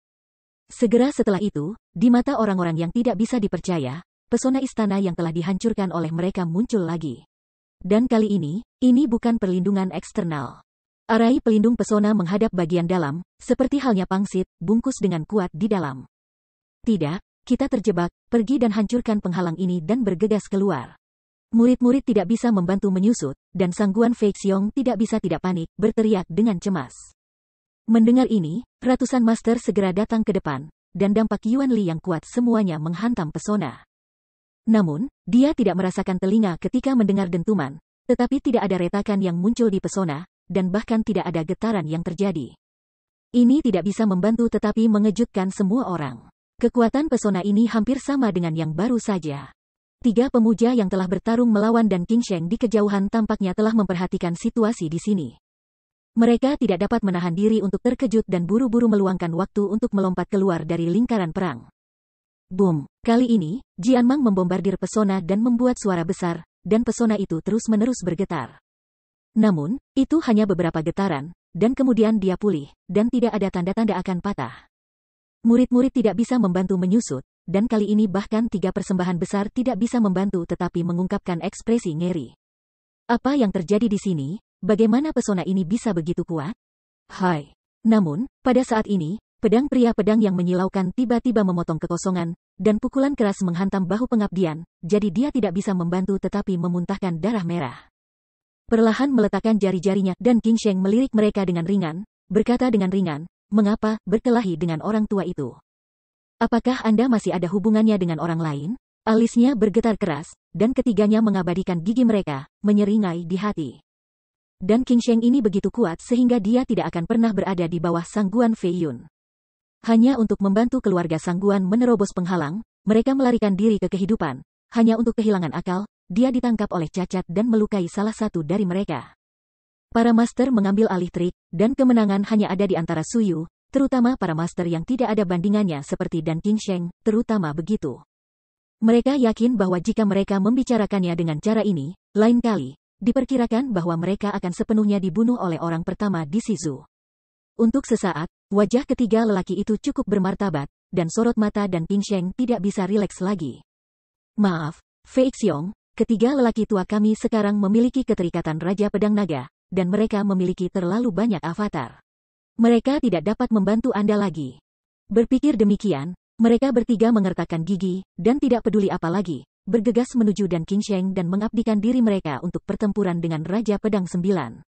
Segera setelah itu, di mata orang-orang yang tidak bisa dipercaya, pesona istana yang telah dihancurkan oleh mereka muncul lagi. Dan kali ini bukan perlindungan eksternal. Arai pelindung pesona menghadap bagian dalam, seperti halnya pangsit, bungkus dengan kuat di dalam. Tidak, kita terjebak, pergi dan hancurkan penghalang ini dan bergegas keluar. Murid-murid tidak bisa membantu menyusut, dan Sangguan Fei Xiong tidak bisa tidak panik, berteriak dengan cemas. Mendengar ini, ratusan master segera datang ke depan, dan dampak Yuan Li yang kuat semuanya menghantam pesona. Namun, dia tidak merasakan telinga ketika mendengar dentuman, tetapi tidak ada retakan yang muncul di pesona, dan bahkan tidak ada getaran yang terjadi. Ini tidak bisa membantu tetapi mengejutkan semua orang. Kekuatan pesona ini hampir sama dengan yang baru saja. 3 pemuja yang telah bertarung melawan dan King Sheng di kejauhan tampaknya telah memperhatikan situasi di sini. Mereka tidak dapat menahan diri untuk terkejut dan buru-buru meluangkan waktu untuk melompat keluar dari lingkaran perang. Boom! Kali ini, Jianmang membombardir pesona dan membuat suara besar, dan pesona itu terus-menerus bergetar. Namun, itu hanya beberapa getaran, dan kemudian dia pulih, dan tidak ada tanda-tanda akan patah. Murid-murid tidak bisa membantu menyusut, dan kali ini bahkan 3 persembahan besar tidak bisa membantu tetapi mengungkapkan ekspresi ngeri. Apa yang terjadi di sini? Bagaimana pesona ini bisa begitu kuat? Hai! Namun, pada saat ini, pedang pria pedang yang menyilaukan tiba-tiba memotong kekosongan, dan pukulan keras menghantam bahu pengabdian, jadi dia tidak bisa membantu tetapi memuntahkan darah merah. Perlahan meletakkan jari-jarinya, dan King Sheng melirik mereka dengan ringan, berkata dengan ringan, "Mengapa berkelahi dengan orang tua itu? Apakah Anda masih ada hubungannya dengan orang lain?" Alisnya bergetar keras, dan ketiganya mengabadikan gigi mereka, menyeringai di hati. Dan King Sheng ini begitu kuat sehingga dia tidak akan pernah berada di bawah Sangguan Fei Yun. Hanya untuk membantu keluarga Sangguan menerobos penghalang, mereka melarikan diri ke kehidupan. Hanya untuk kehilangan akal, dia ditangkap oleh cacat dan melukai salah satu dari mereka. Para master mengambil alih trik, dan kemenangan hanya ada di antara Suyu, terutama para master yang tidak ada bandingannya seperti Dan King Sheng, terutama begitu. Mereka yakin bahwa jika mereka membicarakannya dengan cara ini, lain kali, diperkirakan bahwa mereka akan sepenuhnya dibunuh oleh orang pertama di Shizu. Untuk sesaat, wajah ketiga lelaki itu cukup bermartabat, dan sorot mata Dan King Sheng tidak bisa rileks lagi. Maaf, Fei Xiong, ketiga lelaki tua kami sekarang memiliki keterikatan Raja Pedang Naga, dan mereka memiliki terlalu banyak avatar. Mereka tidak dapat membantu Anda lagi. Berpikir demikian, mereka bertiga mengertakkan gigi, dan tidak peduli apa lagi, bergegas menuju Dan King Sheng dan mengabdikan diri mereka untuk pertempuran dengan Raja Pedang 9.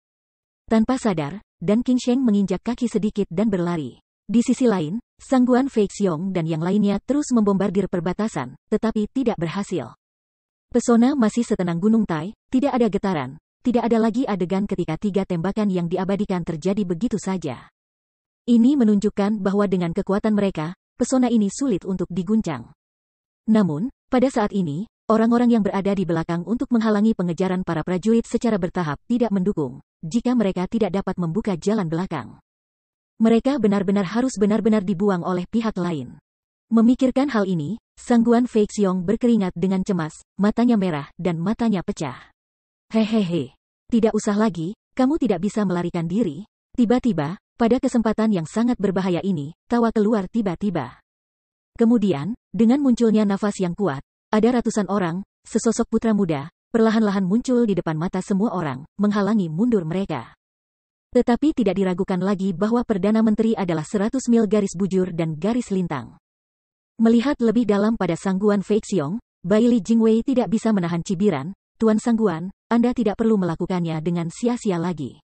Tanpa sadar, Dan King Sheng menginjak kaki sedikit dan berlari. Di sisi lain, Sangguan Fei Xiong dan yang lainnya terus membombardir perbatasan, tetapi tidak berhasil. Pesona masih setenang Gunung Tai, tidak ada getaran. Tidak ada lagi adegan ketika 3 tembakan yang diabadikan terjadi begitu saja. Ini menunjukkan bahwa dengan kekuatan mereka, pesona ini sulit untuk diguncang. Namun, pada saat ini, orang-orang yang berada di belakang untuk menghalangi pengejaran para prajurit secara bertahap tidak mendukung, jika mereka tidak dapat membuka jalan belakang. Mereka benar-benar harus benar-benar dibuang oleh pihak lain. Memikirkan hal ini, Sang Guan Feixiong berkeringat dengan cemas, matanya merah dan matanya pecah. Hehehe. Tidak usah lagi, kamu tidak bisa melarikan diri. Tiba-tiba, pada kesempatan yang sangat berbahaya ini, tawa keluar tiba-tiba. Kemudian, dengan munculnya nafas yang kuat, ada ratusan orang, sesosok putra muda, perlahan-lahan muncul di depan mata semua orang, menghalangi mundur mereka. Tetapi tidak diragukan lagi bahwa Perdana Menteri adalah 100 mil garis bujur dan garis lintang. Melihat lebih dalam pada Sang Guan Feixiong, Bai Li Jingwei tidak bisa menahan cibiran, Tuan Sang Guan, Anda tidak perlu melakukannya dengan sia-sia lagi.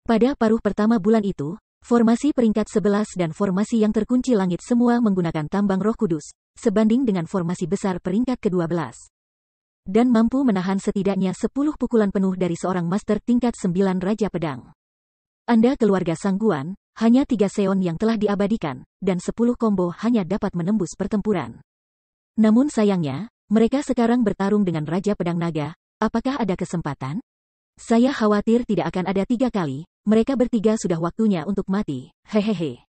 Pada paruh pertama bulan itu, formasi peringkat 11 dan formasi yang terkunci langit semua menggunakan tambang Roh Kudus, sebanding dengan formasi besar peringkat ke-12. Dan mampu menahan setidaknya 10 pukulan penuh dari seorang master tingkat 9 Raja Pedang. Anda keluarga Sang Guan, hanya 3 seon yang telah diabadikan, dan 10 combo hanya dapat menembus pertempuran. Namun sayangnya, mereka sekarang bertarung dengan Raja Pedang Naga, apakah ada kesempatan? Saya khawatir tidak akan ada 3 kali, mereka bertiga sudah waktunya untuk mati, hehehe.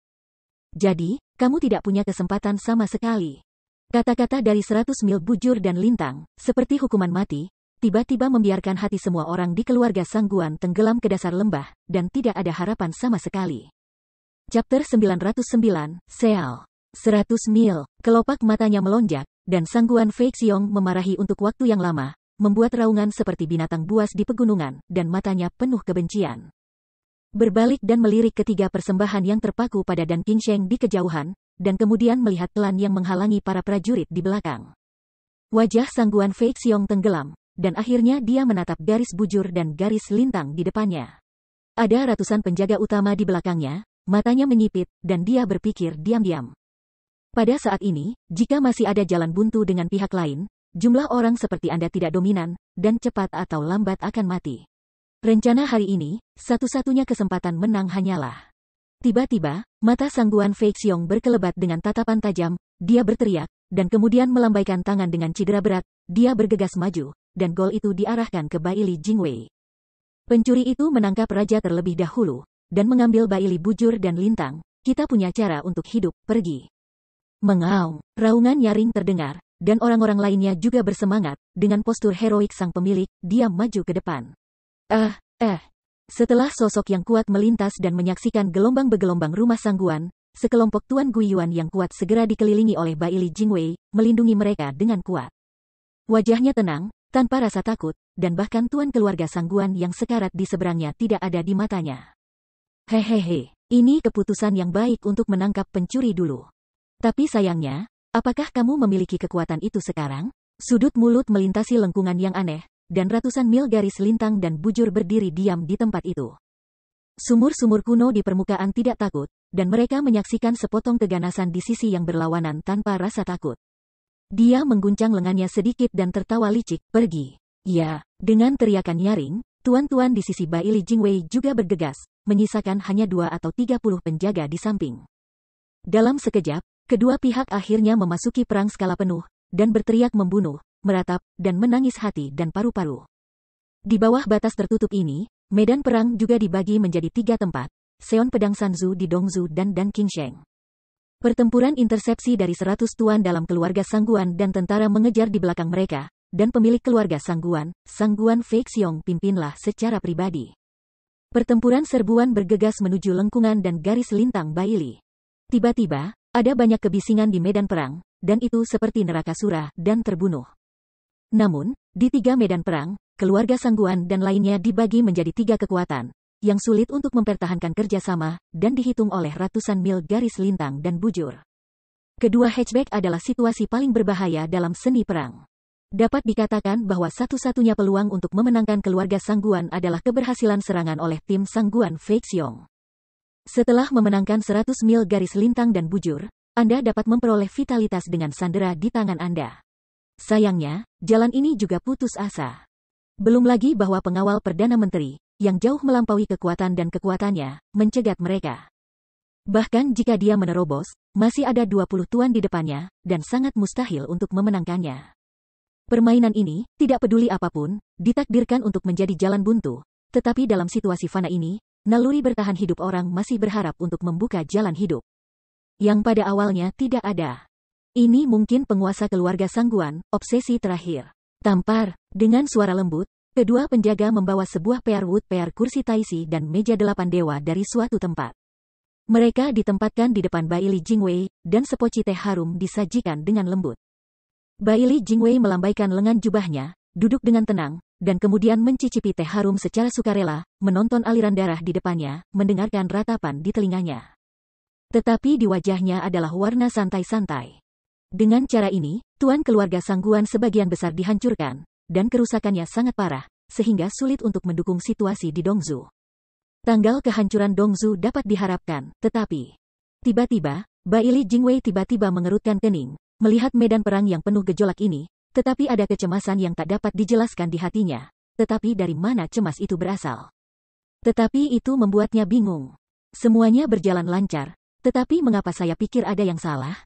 Jadi, kamu tidak punya kesempatan sama sekali. Kata-kata dari 100 mil bujur dan lintang, seperti hukuman mati, tiba-tiba membiarkan hati semua orang di keluarga Sang Guan tenggelam ke dasar lembah, dan tidak ada harapan sama sekali. Chapter 909, Seal. 100 mil, kelopak matanya melonjak, dan Sang Guan Feixiong memarahi untuk waktu yang lama, membuat raungan seperti binatang buas di pegunungan, dan matanya penuh kebencian. Berbalik dan melirik ketiga persembahan yang terpaku pada Dan Qingsheng di kejauhan, dan kemudian melihat klan yang menghalangi para prajurit di belakang. Wajah Sang Guan Feixiong tenggelam, dan akhirnya dia menatap garis bujur dan garis lintang di depannya. Ada ratusan penjaga utama di belakangnya, matanya menyipit, dan dia berpikir diam-diam. Pada saat ini, jika masih ada jalan buntu dengan pihak lain, jumlah orang seperti Anda tidak dominan, dan cepat atau lambat akan mati. Rencana hari ini, satu-satunya kesempatan menang hanyalah. Tiba-tiba, mata Sang Guan Feixiong berkelebat dengan tatapan tajam, dia berteriak, dan kemudian melambaikan tangan dengan cedera berat, dia bergegas maju, dan gol itu diarahkan ke Bai Li Jingwei. Pencuri itu menangkap raja terlebih dahulu, dan mengambil Bai Li bujur dan lintang, kita punya cara untuk hidup, pergi. Mengaum, raungan nyaring terdengar, dan orang-orang lainnya juga bersemangat, dengan postur heroik sang pemilik, dia maju ke depan. Setelah sosok yang kuat melintas dan menyaksikan gelombang bergelombang rumah Sang Guan, sekelompok Tuan Guiyuan yang kuat segera dikelilingi oleh Bai Li Jingwei, melindungi mereka dengan kuat. Wajahnya tenang, tanpa rasa takut, dan bahkan Tuan keluarga Sang Guan yang sekarat di seberangnya tidak ada di matanya. Hehehe, ini keputusan yang baik untuk menangkap pencuri dulu. Tapi sayangnya, apakah kamu memiliki kekuatan itu sekarang? Sudut mulut melintasi lengkungan yang aneh, dan ratusan mil garis lintang dan bujur berdiri diam di tempat itu. Sumur-sumur kuno di permukaan tidak takut, dan mereka menyaksikan sepotong keganasan di sisi yang berlawanan tanpa rasa takut. Dia mengguncang lengannya sedikit dan tertawa licik, pergi. Ya, dengan teriakan nyaring, tuan-tuan di sisi Bai Li Jingwei juga bergegas, menyisakan hanya 2 atau 30 penjaga di samping. Dalam sekejap, kedua pihak akhirnya memasuki perang skala penuh, dan berteriak membunuh, meratap, dan menangis hati dan paru-paru. Di bawah batas tertutup ini, medan perang juga dibagi menjadi 3 tempat, Seon Pedang Sanzu di Dongzu dan Dan Qingsheng. Pertempuran intersepsi dari 100 tuan dalam keluarga Sang Guan dan tentara mengejar di belakang mereka, dan pemilik keluarga Sang Guan Feixiong pimpinlah secara pribadi. Pertempuran serbuan bergegas menuju lengkungan dan garis lintang Bai Li. Tiba-tiba, ada banyak kebisingan di medan perang, dan itu seperti neraka surah dan terbunuh. Namun, di 3 medan perang, keluarga Sang Guan dan lainnya dibagi menjadi 3 kekuatan, yang sulit untuk mempertahankan kerjasama, dan dihitung oleh ratusan mil garis lintang dan bujur. Kedua hatchback adalah situasi paling berbahaya dalam seni perang. Dapat dikatakan bahwa satu-satunya peluang untuk memenangkan keluarga Sang Guan adalah keberhasilan serangan oleh tim Sang Guan Feixiong. Setelah memenangkan 100 mil garis lintang dan bujur, Anda dapat memperoleh vitalitas dengan sandera di tangan Anda. Sayangnya, jalan ini juga putus asa. Belum lagi bahwa pengawal Perdana Menteri, yang jauh melampaui kekuatan dan kekuatannya, mencegat mereka. Bahkan jika dia menerobos, masih ada 20 tuan di depannya, dan sangat mustahil untuk memenangkannya. Permainan ini, tidak peduli apapun, ditakdirkan untuk menjadi jalan buntu. Tetapi dalam situasi fana ini, naluri bertahan hidup orang masih berharap untuk membuka jalan hidup yang pada awalnya tidak ada. Ini mungkin penguasa keluarga Sangguan, obsesi terakhir. Tampar, dengan suara lembut, kedua penjaga membawa sebuah pair kursi taisi dan meja 8 dewa dari suatu tempat. Mereka ditempatkan di depan Baili Jingwei, dan sepoci teh harum disajikan dengan lembut. Baili Jingwei melambaikan lengan jubahnya, duduk dengan tenang, dan kemudian mencicipi teh harum secara sukarela, menonton aliran darah di depannya, mendengarkan ratapan di telinganya. Tetapi di wajahnya adalah warna santai-santai. Dengan cara ini, tuan keluarga Sangguan sebagian besar dihancurkan, dan kerusakannya sangat parah, sehingga sulit untuk mendukung situasi di Dongzu. Tanggal kehancuran Dongzu dapat diharapkan, tetapi tiba-tiba, Baili Jingwei tiba-tiba mengerutkan kening, melihat medan perang yang penuh gejolak ini, tetapi ada kecemasan yang tak dapat dijelaskan di hatinya. Tetapi dari mana cemas itu berasal? Tetapi itu membuatnya bingung. Semuanya berjalan lancar, tetapi mengapa saya pikir ada yang salah?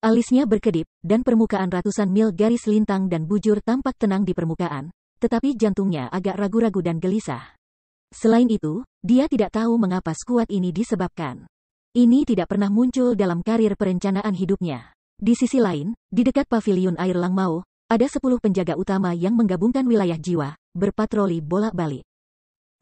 Alisnya berkedip, dan permukaan ratusan mil garis lintang dan bujur tampak tenang di permukaan, tetapi jantungnya agak ragu-ragu dan gelisah. Selain itu, dia tidak tahu mengapa skuad ini disebabkan. Ini tidak pernah muncul dalam karir perencanaan hidupnya. Di sisi lain, di dekat paviliun air Langmao, ada 10 penjaga utama yang menggabungkan wilayah jiwa, berpatroli bolak-balik.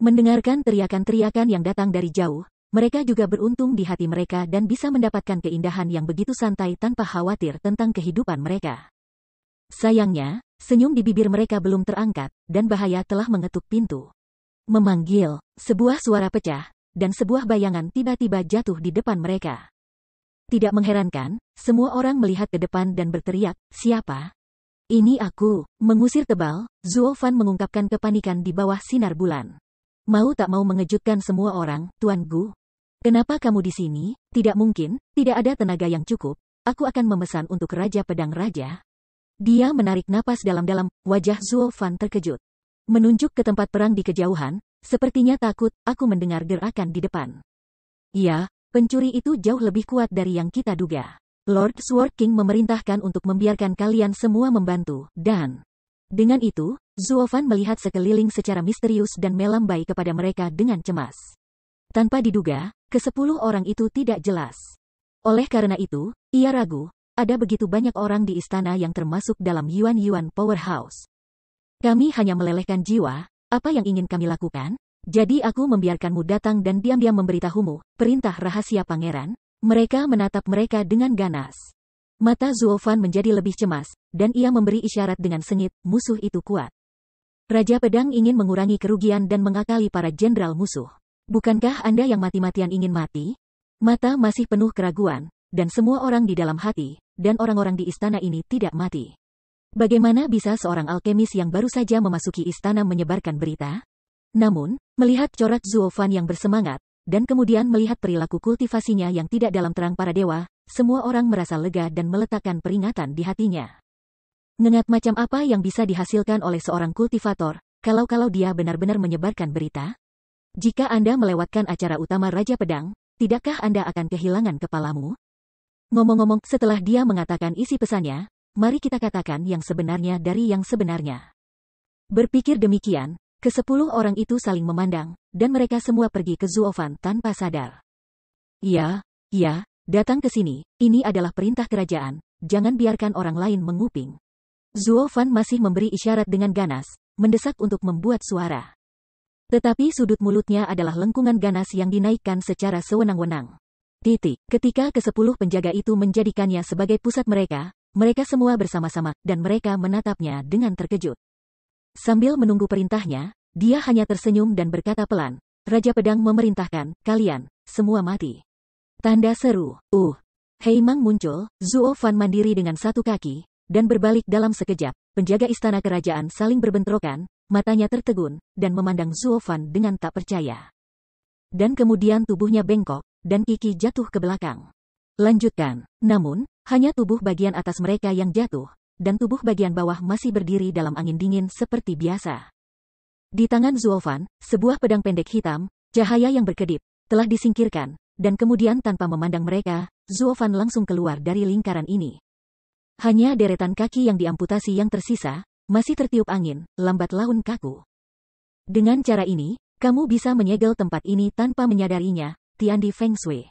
Mendengarkan teriakan-teriakan yang datang dari jauh, mereka juga beruntung di hati mereka dan bisa mendapatkan keindahan yang begitu santai tanpa khawatir tentang kehidupan mereka. Sayangnya, senyum di bibir mereka belum terangkat, dan bahaya telah mengetuk pintu. Memanggil, sebuah suara pecah, dan sebuah bayangan tiba-tiba jatuh di depan mereka. Tidak mengherankan, semua orang melihat ke depan dan berteriak, "Siapa? Ini aku." Mengusir tebal, Zuo Fan mengungkapkan kepanikan di bawah sinar bulan. Mau tak mau mengejutkan semua orang, "Tuan Gu, kenapa kamu di sini?" "Tidak mungkin, tidak ada tenaga yang cukup. Aku akan memesan untuk Raja Pedang Raja." Dia menarik napas dalam-dalam, wajah Zuo Fan terkejut. Menunjuk ke tempat perang di kejauhan, sepertinya takut, "Aku mendengar gerakan di depan." "Ya, pencuri itu jauh lebih kuat dari yang kita duga. Lord Sword King memerintahkan untuk membiarkan kalian semua membantu, dan..." Dengan itu, Zuo Fan melihat sekeliling secara misterius dan melambai kepada mereka dengan cemas. Tanpa diduga, ke-10 orang itu tidak jelas. Oleh karena itu, ia ragu, ada begitu banyak orang di istana yang termasuk dalam Yuan Powerhouse. "Kami hanya melelehkan jiwa, apa yang ingin kami lakukan? Jadi aku membiarkanmu datang dan diam-diam memberitahumu, perintah rahasia pangeran?" Mereka menatap mereka dengan ganas. Mata Zuo Fan menjadi lebih cemas, dan ia memberi isyarat dengan sengit, musuh itu kuat. Raja Pedang ingin mengurangi kerugian dan mengakali para jenderal musuh. "Bukankah Anda yang mati-matian ingin mati?" Mata masih penuh keraguan, dan semua orang di dalam hati, dan orang-orang di istana ini tidak mati. Bagaimana bisa seorang alkemis yang baru saja memasuki istana menyebarkan berita? Namun, melihat corak Zuo Fan yang bersemangat, dan kemudian melihat perilaku kultivasinya yang tidak dalam terang para dewa, semua orang merasa lega dan meletakkan peringatan di hatinya. Ngengat macam apa yang bisa dihasilkan oleh seorang kultivator, kalau dia benar-benar menyebarkan berita? Jika Anda melewatkan acara utama Raja Pedang, tidakkah Anda akan kehilangan kepalamu? Ngomong-ngomong, setelah dia mengatakan isi pesannya, mari kita katakan yang sebenarnya dari yang sebenarnya. Berpikir demikian, ke-10 orang itu saling memandang, dan mereka semua pergi ke Zuo Fan tanpa sadar. Ya, datang ke sini, ini adalah perintah kerajaan, jangan biarkan orang lain menguping." Zuo Fan masih memberi isyarat dengan ganas, mendesak untuk membuat suara. Tetapi sudut mulutnya adalah lengkungan ganas yang dinaikkan secara sewenang-wenang. Ketika ke-10 penjaga itu menjadikannya sebagai pusat mereka semua bersama-sama, dan mereka menatapnya dengan terkejut. Sambil menunggu perintahnya, dia hanya tersenyum dan berkata pelan, "Raja Pedang memerintahkan, kalian semua mati." Tanda seru. Hei Mang muncul, Zuo Fan mandiri dengan satu kaki, dan berbalik dalam sekejap. Penjaga istana kerajaan saling berbentrokan, matanya tertegun, dan memandang Zuo Fan dengan tak percaya. Dan kemudian tubuhnya bengkok, dan Kiki jatuh ke belakang. Lanjutkan. Namun, hanya tubuh bagian atas mereka yang jatuh, dan tubuh bagian bawah masih berdiri dalam angin dingin seperti biasa. Di tangan Zuo Fan, sebuah pedang pendek hitam, cahaya yang berkedip, telah disingkirkan, dan kemudian tanpa memandang mereka, Zuo Fan langsung keluar dari lingkaran ini. Hanya deretan kaki yang diamputasi yang tersisa, masih tertiup angin, lambat laun kaku. Dengan cara ini, kamu bisa menyegel tempat ini tanpa menyadarinya, Tiandi Feng Shui.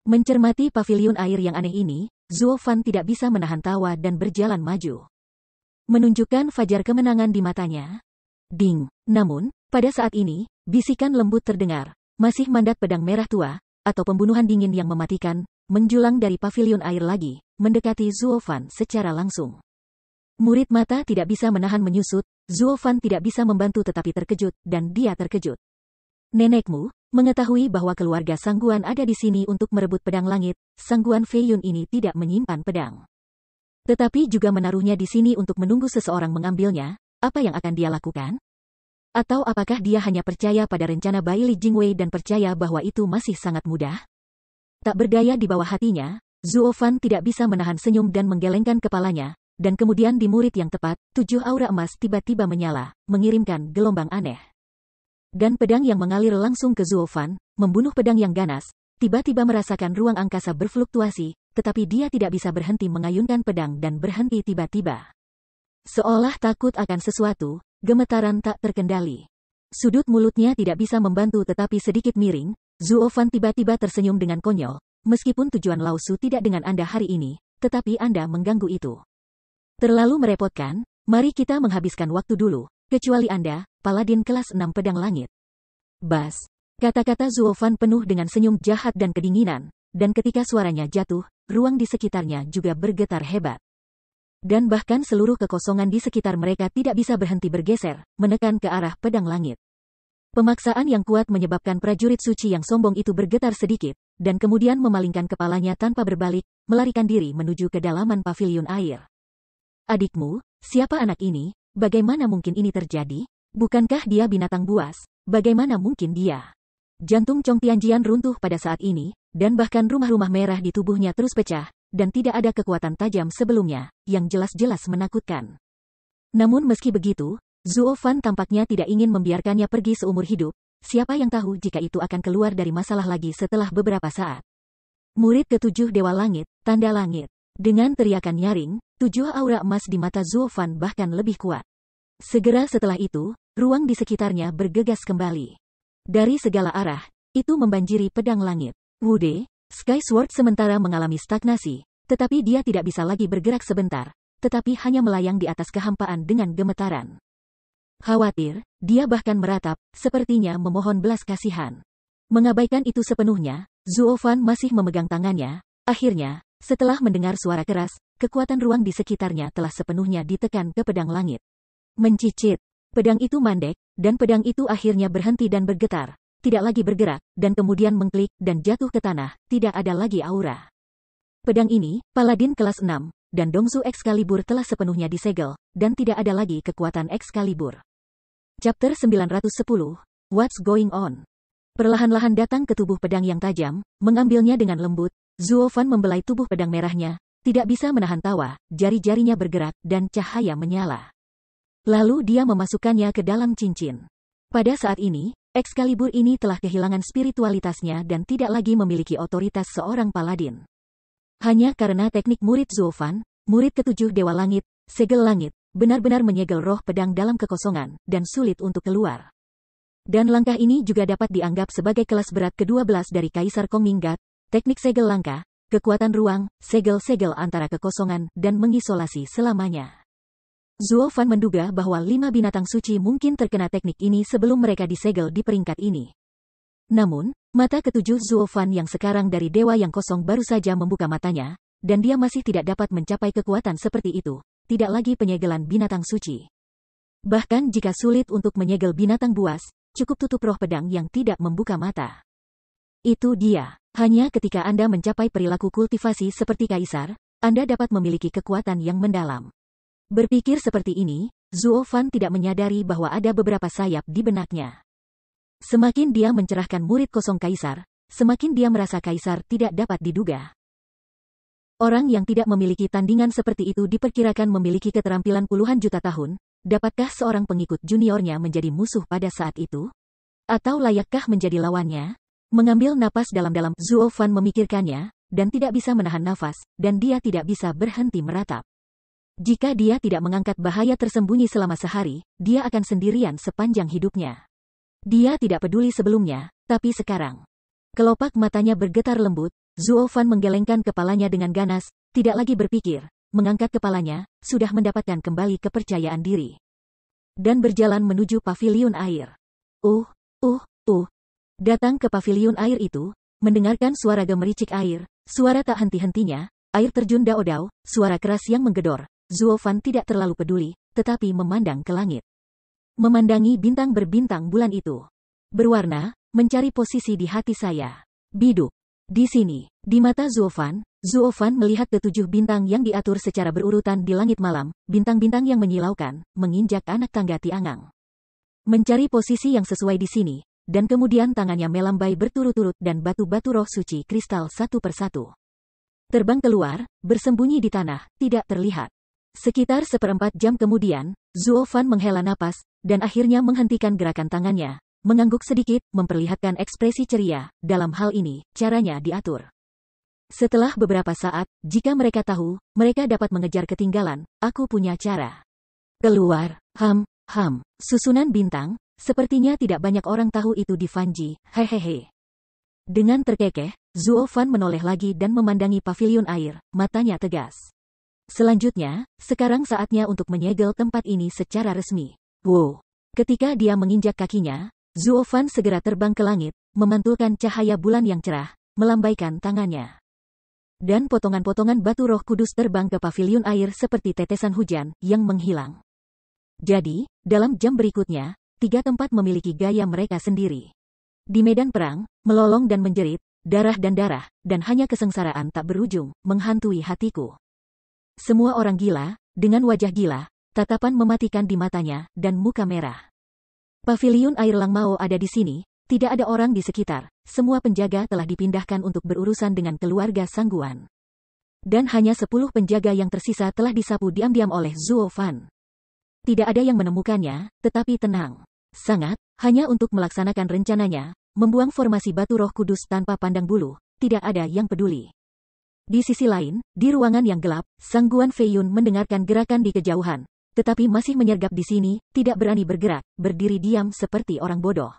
Mencermati paviliun air yang aneh ini, Zuo Fan tidak bisa menahan tawa dan berjalan maju. Menunjukkan fajar kemenangan di matanya. Ding! Namun, pada saat ini, bisikan lembut terdengar, masih mandat pedang merah tua, atau pembunuhan dingin yang mematikan, menjulang dari paviliun air lagi, mendekati Zuo Fan secara langsung. Murid mata tidak bisa menahan menyusut, Zuo Fan tidak bisa membantu tetapi terkejut, dan dia terkejut. Nenekmu, mengetahui bahwa keluarga Sangguan ada di sini untuk merebut pedang langit, Sangguan Feiyun ini tidak menyimpan pedang. Tetapi juga menaruhnya di sini untuk menunggu seseorang mengambilnya, apa yang akan dia lakukan? Atau apakah dia hanya percaya pada rencana Bai Li Jingwei dan percaya bahwa itu masih sangat mudah? Tak berdaya di bawah hatinya, Zuo Fan tidak bisa menahan senyum dan menggelengkan kepalanya, dan kemudian di murid yang tepat, 7 aura emas tiba-tiba menyala, mengirimkan gelombang aneh. Dan pedang yang mengalir langsung ke Zuo Fan, membunuh pedang yang ganas, tiba-tiba merasakan ruang angkasa berfluktuasi, tetapi dia tidak bisa berhenti mengayunkan pedang dan berhenti tiba-tiba. Seolah takut akan sesuatu, gemetaran tak terkendali. Sudut mulutnya tidak bisa membantu tetapi sedikit miring, Zuo Fan tiba-tiba tersenyum dengan konyol, meskipun tujuan Lao Su tidak dengan Anda hari ini, tetapi Anda mengganggu itu. Terlalu merepotkan, mari kita menghabiskan waktu dulu, kecuali Anda, Paladin kelas 6 pedang langit. Bas. Kata-kata Zuo Fan penuh dengan senyum jahat dan kedinginan, dan ketika suaranya jatuh, ruang di sekitarnya juga bergetar hebat. Dan bahkan seluruh kekosongan di sekitar mereka tidak bisa berhenti bergeser, menekan ke arah pedang langit. Pemaksaan yang kuat menyebabkan prajurit suci yang sombong itu bergetar sedikit, dan kemudian memalingkan kepalanya tanpa berbalik, melarikan diri menuju ke dalaman paviliun air. Adikmu, siapa anak ini? Bagaimana mungkin ini terjadi? Bukankah dia binatang buas? Bagaimana mungkin dia? Jantung Chong Tianjian runtuh pada saat ini, dan bahkan rumah-rumah merah di tubuhnya terus pecah, dan tidak ada kekuatan tajam sebelumnya, yang jelas-jelas menakutkan. Namun meski begitu, Zuo Fan tampaknya tidak ingin membiarkannya pergi seumur hidup, siapa yang tahu jika itu akan keluar dari masalah lagi setelah beberapa saat. Murid ke-7 Dewa Langit, Tanda Langit. Dengan teriakan nyaring, 7 aura emas di mata Zuo Fan bahkan lebih kuat. Segera setelah itu, ruang di sekitarnya bergegas kembali. Dari segala arah, itu membanjiri pedang langit. Wude, Sky Sword sementara mengalami stagnasi, tetapi dia tidak bisa lagi bergerak sebentar, tetapi hanya melayang di atas kehampaan dengan gemetaran. Khawatir, dia bahkan meratap, sepertinya memohon belas kasihan. Mengabaikan itu sepenuhnya, Zuo Fan masih memegang tangannya, akhirnya, setelah mendengar suara keras, kekuatan ruang di sekitarnya telah sepenuhnya ditekan ke pedang langit. Mencicit. Pedang itu mandek, dan pedang itu akhirnya berhenti dan bergetar, tidak lagi bergerak, dan kemudian mengklik dan jatuh ke tanah, tidak ada lagi aura. Pedang ini, Paladin kelas 6, dan Dongsu Excalibur telah sepenuhnya disegel, dan tidak ada lagi kekuatan Excalibur. Chapter 910, What's Going On? Perlahan-lahan datang ke tubuh pedang yang tajam, mengambilnya dengan lembut, Zuo Fan membelai tubuh pedang merahnya, tidak bisa menahan tawa, jari-jarinya bergerak, dan cahaya menyala. Lalu dia memasukkannya ke dalam cincin. Pada saat ini, Excalibur ini telah kehilangan spiritualitasnya dan tidak lagi memiliki otoritas seorang paladin. Hanya karena teknik murid Zuo Fan, murid ke-7 Dewa Langit, Segel Langit, benar-benar menyegel roh pedang dalam kekosongan, dan sulit untuk keluar. Dan langkah ini juga dapat dianggap sebagai kelas berat ke-12 dari Kaisar Kong Minggat, teknik segel langka, kekuatan ruang, segel-segel antara kekosongan, dan mengisolasi selamanya. Zuo Fan menduga bahwa 5 binatang suci mungkin terkena teknik ini sebelum mereka disegel di peringkat ini. Namun, mata ke-7 Zuo Fan yang sekarang dari dewa yang kosong baru saja membuka matanya, dan dia masih tidak dapat mencapai kekuatan seperti itu, tidak lagi penyegelan binatang suci. Bahkan jika sulit untuk menyegel binatang buas, cukup tutup roh pedang yang tidak membuka mata. Itu dia. Hanya ketika Anda mencapai perilaku kultivasi seperti Kaisar, Anda dapat memiliki kekuatan yang mendalam. Berpikir seperti ini, Zuo Fan tidak menyadari bahwa ada beberapa sayap di benaknya. Semakin dia mencerahkan murid kosong Kaisar, semakin dia merasa Kaisar tidak dapat diduga. Orang yang tidak memiliki tandingan seperti itu diperkirakan memiliki keterampilan puluhan juta tahun. Dapatkah seorang pengikut juniornya menjadi musuh pada saat itu? Atau layakkah menjadi lawannya? Mengambil napas dalam-dalam, Zuo Fan memikirkannya, dan tidak bisa menahan nafas, dan dia tidak bisa berhenti meratap. Jika dia tidak mengangkat bahaya tersembunyi selama sehari, dia akan sendirian sepanjang hidupnya. Dia tidak peduli sebelumnya, tapi sekarang. Kelopak matanya bergetar lembut, Zuo Fan menggelengkan kepalanya dengan ganas, tidak lagi berpikir, mengangkat kepalanya, sudah mendapatkan kembali kepercayaan diri. Dan berjalan menuju paviliun air. Datang ke paviliun air itu, mendengarkan suara gemericik air, suara tak henti-hentinya, air terjun dao-dao, suara keras yang menggedor. Zuo Fan tidak terlalu peduli, tetapi memandang ke langit. Memandangi bintang berbintang bulan itu. Berwarna, mencari posisi di hati saya. Biduk. Di sini, di mata Zuo Fan melihat ketujuh bintang yang diatur secara berurutan di langit malam, bintang-bintang yang menyilaukan, menginjak anak tangga Tiangang. Mencari posisi yang sesuai di sini, dan kemudian tangannya melambai berturut-turut dan batu-batu roh suci kristal satu persatu. Terbang keluar, bersembunyi di tanah, tidak terlihat. Sekitar 1/4 jam kemudian, Zuo Fan menghela napas, dan akhirnya menghentikan gerakan tangannya, mengangguk sedikit, memperlihatkan ekspresi ceria. Dalam hal ini, caranya diatur. Setelah beberapa saat, jika mereka tahu, mereka dapat mengejar ketinggalan, aku punya cara. Keluar, susunan bintang, sepertinya tidak banyak orang tahu itu di Fanji, hehehe. Dengan terkekeh, Zuo Fan menoleh lagi dan memandangi paviliun air, matanya tegas. Selanjutnya, sekarang saatnya untuk menyegel tempat ini secara resmi. Wow! Ketika dia menginjak kakinya, Zuo Fan segera terbang ke langit, memantulkan cahaya bulan yang cerah, melambaikan tangannya. Dan potongan-potongan batu roh kudus terbang ke paviliun air seperti tetesan hujan yang menghilang. Jadi, dalam jam berikutnya, 3 tempat memiliki gaya mereka sendiri. Di medan perang, melolong dan menjerit, darah, dan hanya kesengsaraan tak berujung, menghantui hatiku. Semua orang gila, dengan wajah gila, tatapan mematikan di matanya, dan muka merah. Paviliun air Langmao ada di sini, tidak ada orang di sekitar, semua penjaga telah dipindahkan untuk berurusan dengan keluarga Sangguan. Dan hanya 10 penjaga yang tersisa telah disapu diam-diam oleh Zuo Fan. Tidak ada yang menemukannya, tetapi tenang. Sangat, hanya untuk melaksanakan rencananya, membuang formasi batu roh kudus tanpa pandang bulu, tidak ada yang peduli. Di sisi lain, di ruangan yang gelap, Sangguan Feiyun mendengarkan gerakan di kejauhan, tetapi masih menyergap di sini, tidak berani bergerak, berdiri diam seperti orang bodoh.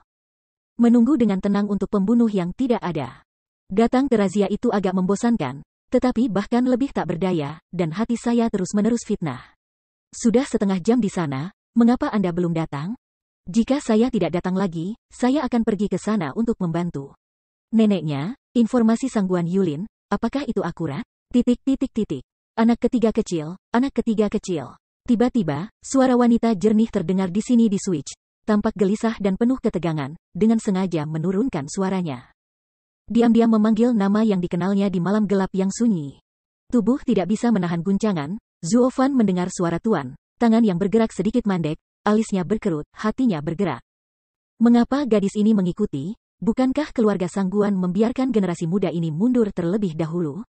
Menunggu dengan tenang untuk pembunuh yang tidak ada. Datang ke razia itu agak membosankan, tetapi bahkan lebih tak berdaya, dan hati saya terus-menerus fitnah. Sudah 1/2 jam di sana, mengapa Anda belum datang? Jika saya tidak datang lagi, saya akan pergi ke sana untuk membantu. Neneknya, informasi Sangguan Yulin, apakah itu akurat? Anak ketiga kecil. Tiba-tiba, suara wanita jernih terdengar di sini di switch, tampak gelisah dan penuh ketegangan, dengan sengaja menurunkan suaranya. Diam-diam memanggil nama yang dikenalnya di malam gelap yang sunyi. Tubuh tidak bisa menahan guncangan, Zuo Fan mendengar suara tuan, tangan yang bergerak sedikit mandek, alisnya berkerut, hatinya bergerak. Mengapa gadis ini mengikuti? Bukankah keluarga Sangguan membiarkan generasi muda ini mundur terlebih dahulu?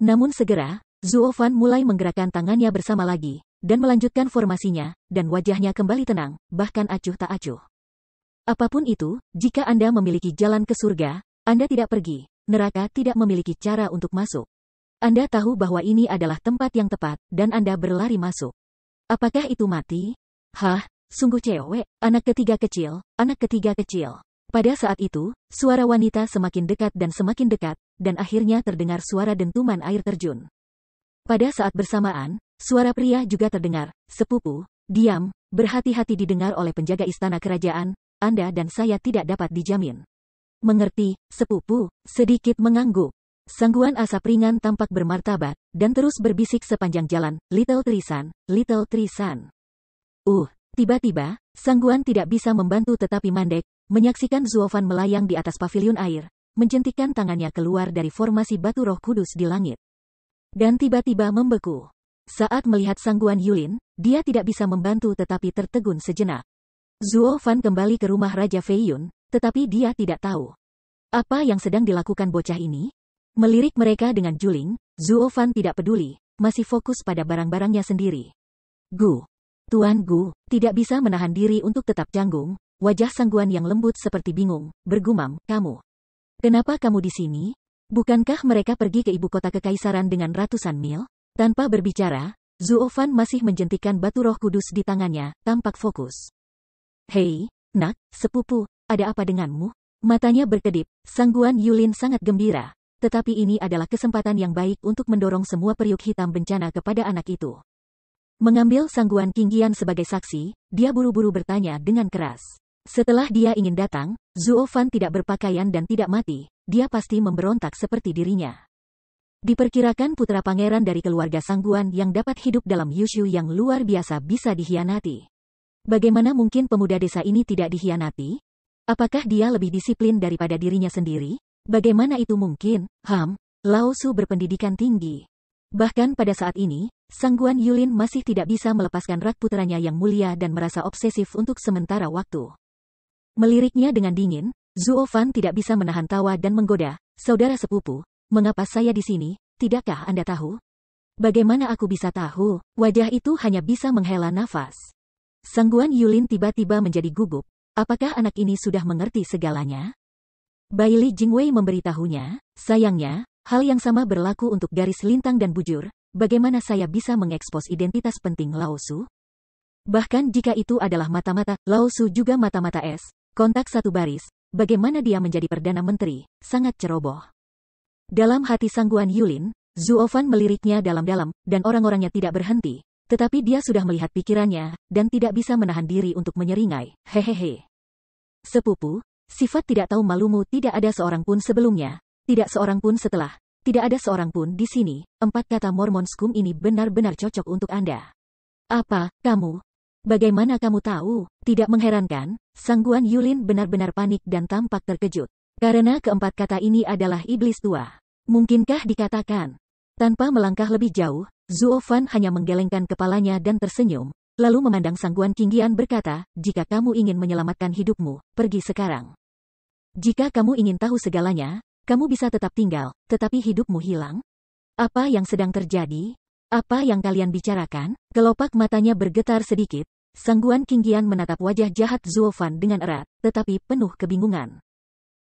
Namun segera, Zuo Fan mulai menggerakkan tangannya bersama lagi, dan melanjutkan formasinya, dan wajahnya kembali tenang, bahkan acuh tak acuh. Apapun itu, jika Anda memiliki jalan ke surga, Anda tidak pergi, neraka tidak memiliki cara untuk masuk. Anda tahu bahwa ini adalah tempat yang tepat, dan Anda berlari masuk. Apakah itu mati? Hah, sungguh cewek, anak ketiga kecil. Pada saat itu, suara wanita semakin dekat, dan akhirnya terdengar suara dentuman air terjun. Pada saat bersamaan, suara pria juga terdengar, sepupu, diam, berhati-hati didengar oleh penjaga istana kerajaan, Anda dan saya tidak dapat dijamin. Mengerti, sepupu, sedikit mengangguk. Sangguan asap ringan tampak bermartabat, dan terus berbisik sepanjang jalan, Little Trisan. Tiba-tiba, Sangguan tidak bisa membantu tetapi mandek, menyaksikan Zuo Fan melayang di atas paviliun air, menjentikkan tangannya keluar dari formasi batu roh kudus di langit. Dan tiba-tiba membeku. Saat melihat Sangguan Yulin, dia tidak bisa membantu tetapi tertegun sejenak. Zuo Fan kembali ke rumah Raja Feiyun, tetapi dia tidak tahu apa yang sedang dilakukan bocah ini. Melirik mereka dengan juling, Zuo Fan tidak peduli, masih fokus pada barang-barangnya sendiri. Tuan Gu, tidak bisa menahan diri untuk tetap canggung, wajah Sangguan yang lembut seperti bingung, bergumam, Kenapa kamu di sini? Bukankah mereka pergi ke ibu kota kekaisaran dengan ratusan mil? Tanpa berbicara, Zuofan masih menjentikan batu roh kudus di tangannya, tampak fokus. Hei, nak, sepupu, ada apa denganmu? Matanya berkedip, Sangguan Yulin sangat gembira. Tetapi ini adalah kesempatan yang baik untuk mendorong semua periuk hitam bencana kepada anak itu. Mengambil Sangguan Qingyan sebagai saksi, dia buru-buru bertanya dengan keras. Setelah dia ingin datang, Zuofan tidak berpakaian dan tidak mati, dia pasti memberontak seperti dirinya. Diperkirakan putra pangeran dari keluarga Sangguan yang dapat hidup dalam Yushu yang luar biasa bisa dikhianati. Bagaimana mungkin pemuda desa ini tidak dikhianati? Apakah dia lebih disiplin daripada dirinya sendiri? Bagaimana itu mungkin? Lao Su berpendidikan tinggi. Bahkan pada saat ini, Sangguan Yulin masih tidak bisa melepaskan rak putranya yang mulia dan merasa obsesif untuk sementara waktu. Meliriknya dengan dingin, Zuofan tidak bisa menahan tawa dan menggoda, "Saudara sepupu, mengapa saya di sini? Tidakkah Anda tahu?" "Bagaimana aku bisa tahu?" Wajah itu hanya bisa menghela nafas. Sangguan Yulin tiba-tiba menjadi gugup. Apakah anak ini sudah mengerti segalanya? Baili Jingwei memberitahunya, "Sayangnya, hal yang sama berlaku untuk garis lintang dan bujur. Bagaimana saya bisa mengekspos identitas penting Lao Su? Bahkan jika itu adalah mata-mata, Lao Su juga mata-mata es, kontak satu baris, bagaimana dia menjadi Perdana Menteri? Sangat ceroboh." Dalam hati Sangguan Yulin, Zuofan meliriknya dalam-dalam, dan orang-orangnya tidak berhenti. Tetapi dia sudah melihat pikirannya, dan tidak bisa menahan diri untuk menyeringai. "Hehehe. Sepupu, sifat tidak tahu malumu tidak ada seorang pun sebelumnya, tidak seorang pun setelah, tidak ada seorang pun di sini. 4 kata Mormon Scum ini benar-benar cocok untuk Anda." "Apa, kamu? Bagaimana kamu tahu?" Tidak mengherankan, Sangguan Yulin benar-benar panik dan tampak terkejut. Karena keempat kata ini adalah iblis tua. Mungkinkah dikatakan? Tanpa melangkah lebih jauh, Zuofan hanya menggelengkan kepalanya dan tersenyum, lalu memandang Sangguan Qingyan berkata, "Jika kamu ingin menyelamatkan hidupmu, pergi sekarang. Jika kamu ingin tahu segalanya, kamu bisa tetap tinggal, tetapi hidupmu hilang." "Apa yang sedang terjadi? Apa yang kalian bicarakan?" Kelopak matanya bergetar sedikit. Sangguan Qingyan menatap wajah jahat Zuofan dengan erat, tetapi penuh kebingungan.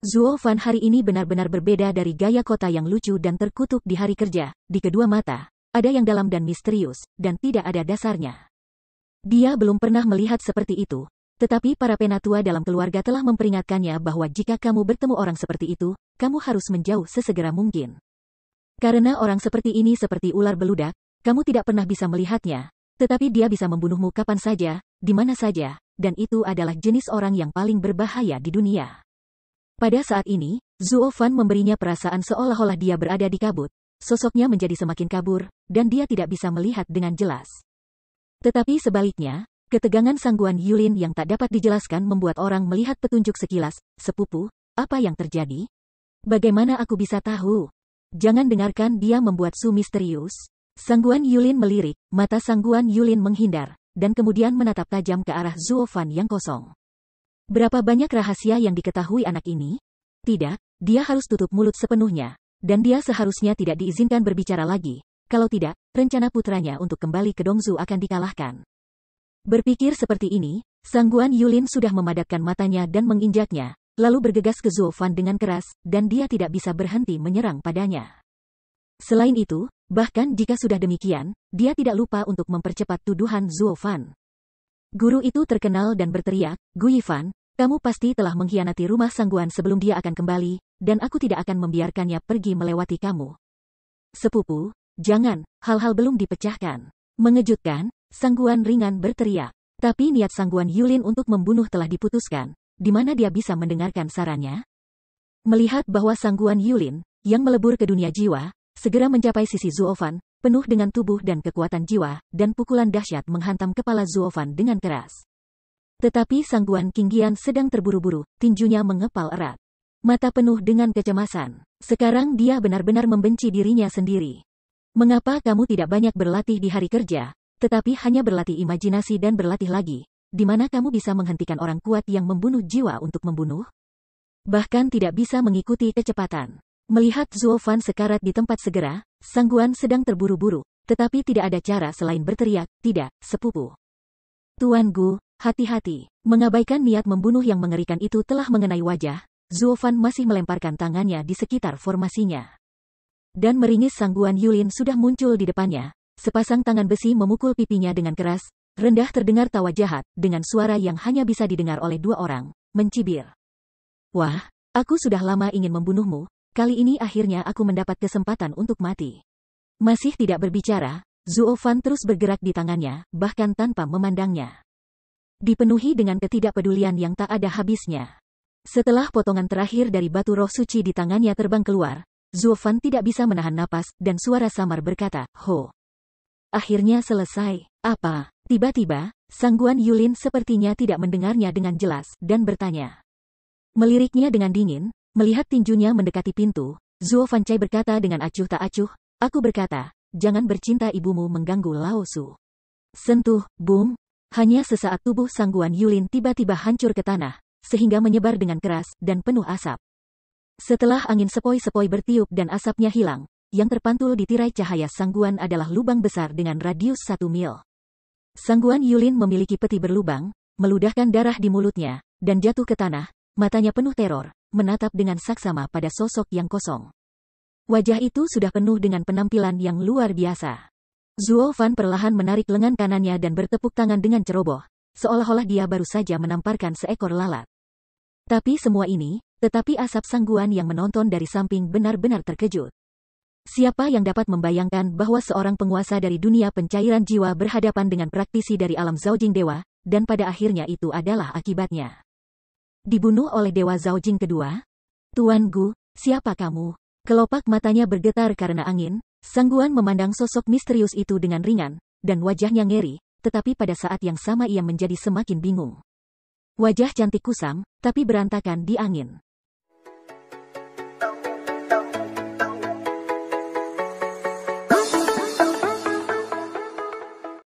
Zuofan hari ini benar-benar berbeda dari gaya kota yang lucu dan terkutuk di hari kerja. Di kedua mata, ada yang dalam dan misterius, dan tidak ada dasarnya. Dia belum pernah melihat seperti itu. Tetapi para penatua dalam keluarga telah memperingatkannya bahwa jika kamu bertemu orang seperti itu, kamu harus menjauh sesegera mungkin. Karena orang seperti ini seperti ular beludak, kamu tidak pernah bisa melihatnya, tetapi dia bisa membunuhmu kapan saja, di mana saja, dan itu adalah jenis orang yang paling berbahaya di dunia. Pada saat ini, Zuofan memberinya perasaan seolah-olah dia berada di kabut, sosoknya menjadi semakin kabur, dan dia tidak bisa melihat dengan jelas. Tetapi sebaliknya, ketegangan Sangguan Yulin yang tak dapat dijelaskan membuat orang melihat petunjuk sekilas. "Sepupu, apa yang terjadi? Bagaimana aku bisa tahu?" "Jangan dengarkan dia membuat Su misterius." Sangguan Yulin melirik, mata Sangguan Yulin menghindar, dan kemudian menatap tajam ke arah Zuofan yang kosong. Berapa banyak rahasia yang diketahui anak ini? Tidak, dia harus tutup mulut sepenuhnya, dan dia seharusnya tidak diizinkan berbicara lagi. Kalau tidak, rencana putranya untuk kembali ke Dongzu akan dikalahkan. Berpikir seperti ini, Sangguan Yulin sudah memadatkan matanya dan menginjaknya, lalu bergegas ke Zuofan dengan keras, dan dia tidak bisa berhenti menyerang padanya. Selain itu, bahkan jika sudah demikian, dia tidak lupa untuk mempercepat tuduhan Zuofan. Guru itu terkenal dan berteriak, "Gu Yifan, kamu pasti telah mengkhianati rumah Sangguan sebelum dia akan kembali, dan aku tidak akan membiarkannya pergi melewati kamu." "Sepupu, jangan, hal-hal belum dipecahkan." Mengejutkan, Sangguan ringan berteriak. Tapi niat Sangguan Yulin untuk membunuh telah diputuskan. Di mana dia bisa mendengarkan sarannya? Melihat bahwa Sangguan Yulin, yang melebur ke dunia jiwa, segera mencapai sisi Zuofan, penuh dengan tubuh dan kekuatan jiwa, dan pukulan dahsyat menghantam kepala Zuofan dengan keras. Tetapi Sangguan Qingyan sedang terburu-buru, tinjunya mengepal erat. Mata penuh dengan kecemasan. Sekarang dia benar-benar membenci dirinya sendiri. "Mengapa kamu tidak banyak berlatih di hari kerja, tetapi hanya berlatih imajinasi dan berlatih lagi? Di mana kamu bisa menghentikan orang kuat yang membunuh jiwa untuk membunuh? Bahkan tidak bisa mengikuti kecepatan." Melihat Zuofan sekarat di tempat segera, Sangguan sedang terburu-buru, tetapi tidak ada cara selain berteriak, "Tidak, sepupu. Tuan Gu, hati-hati." Mengabaikan niat membunuh yang mengerikan itu telah mengenai wajah, Zuofan masih melemparkan tangannya di sekitar formasinya. Dan meringis Sangguan Yulin sudah muncul di depannya. sepasang tangan besi memukul pipinya dengan keras, rendah terdengar tawa jahat, dengan suara yang hanya bisa didengar oleh dua orang, mencibir. Wah, aku sudah lama ingin membunuhmu, kali ini akhirnya aku mendapat kesempatan untuk mati. Masih tidak berbicara, Zuo Fan terus bergerak di tangannya, bahkan tanpa memandangnya. Dipenuhi dengan ketidakpedulian yang tak ada habisnya. Setelah potongan terakhir dari batu roh suci di tangannya terbang keluar, Zuo Fan tidak bisa menahan napas, dan suara samar berkata, "Ho." Akhirnya selesai. Apa? Tiba-tiba, Sang Guan Yulin sepertinya tidak mendengarnya dengan jelas, dan bertanya. Meliriknya dengan dingin, melihat tinjunya mendekati pintu, Zuo Fancai berkata dengan acuh tak acuh, "Aku berkata, jangan bercinta ibumu mengganggu Lao Su." Sentuh, boom. Hanya sesaat tubuh Sang Guan Yulin tiba-tiba hancur ke tanah, sehingga menyebar dengan keras dan penuh asap. Setelah angin sepoi-sepoi bertiup dan asapnya hilang, yang terpantul di tirai cahaya Sang Guan adalah lubang besar dengan radius 1 mil. Sang Guan Yulin memiliki peti berlubang, meludahkan darah di mulutnya, dan jatuh ke tanah, matanya penuh teror, menatap dengan saksama pada sosok yang kosong. Wajah itu sudah penuh dengan penampilan yang luar biasa. Zuo Fan perlahan menarik lengan kanannya dan bertepuk tangan dengan ceroboh, seolah-olah dia baru saja menamparkan seekor lalat. Tapi semua ini, tetapi asap Sang Guan yang menonton dari samping benar-benar terkejut. Siapa yang dapat membayangkan bahwa seorang penguasa dari dunia pencairan jiwa berhadapan dengan praktisi dari alam Zaojing Dewa, dan pada akhirnya itu adalah akibatnya. Dibunuh oleh Dewa Zaojing kedua? Tuan Gu, siapa kamu? Kelopak matanya bergetar karena angin. Sang Guan memandang sosok misterius itu dengan ringan, dan wajahnya ngeri, tetapi pada saat yang sama ia menjadi semakin bingung. Wajah cantik kusam, tapi berantakan di angin.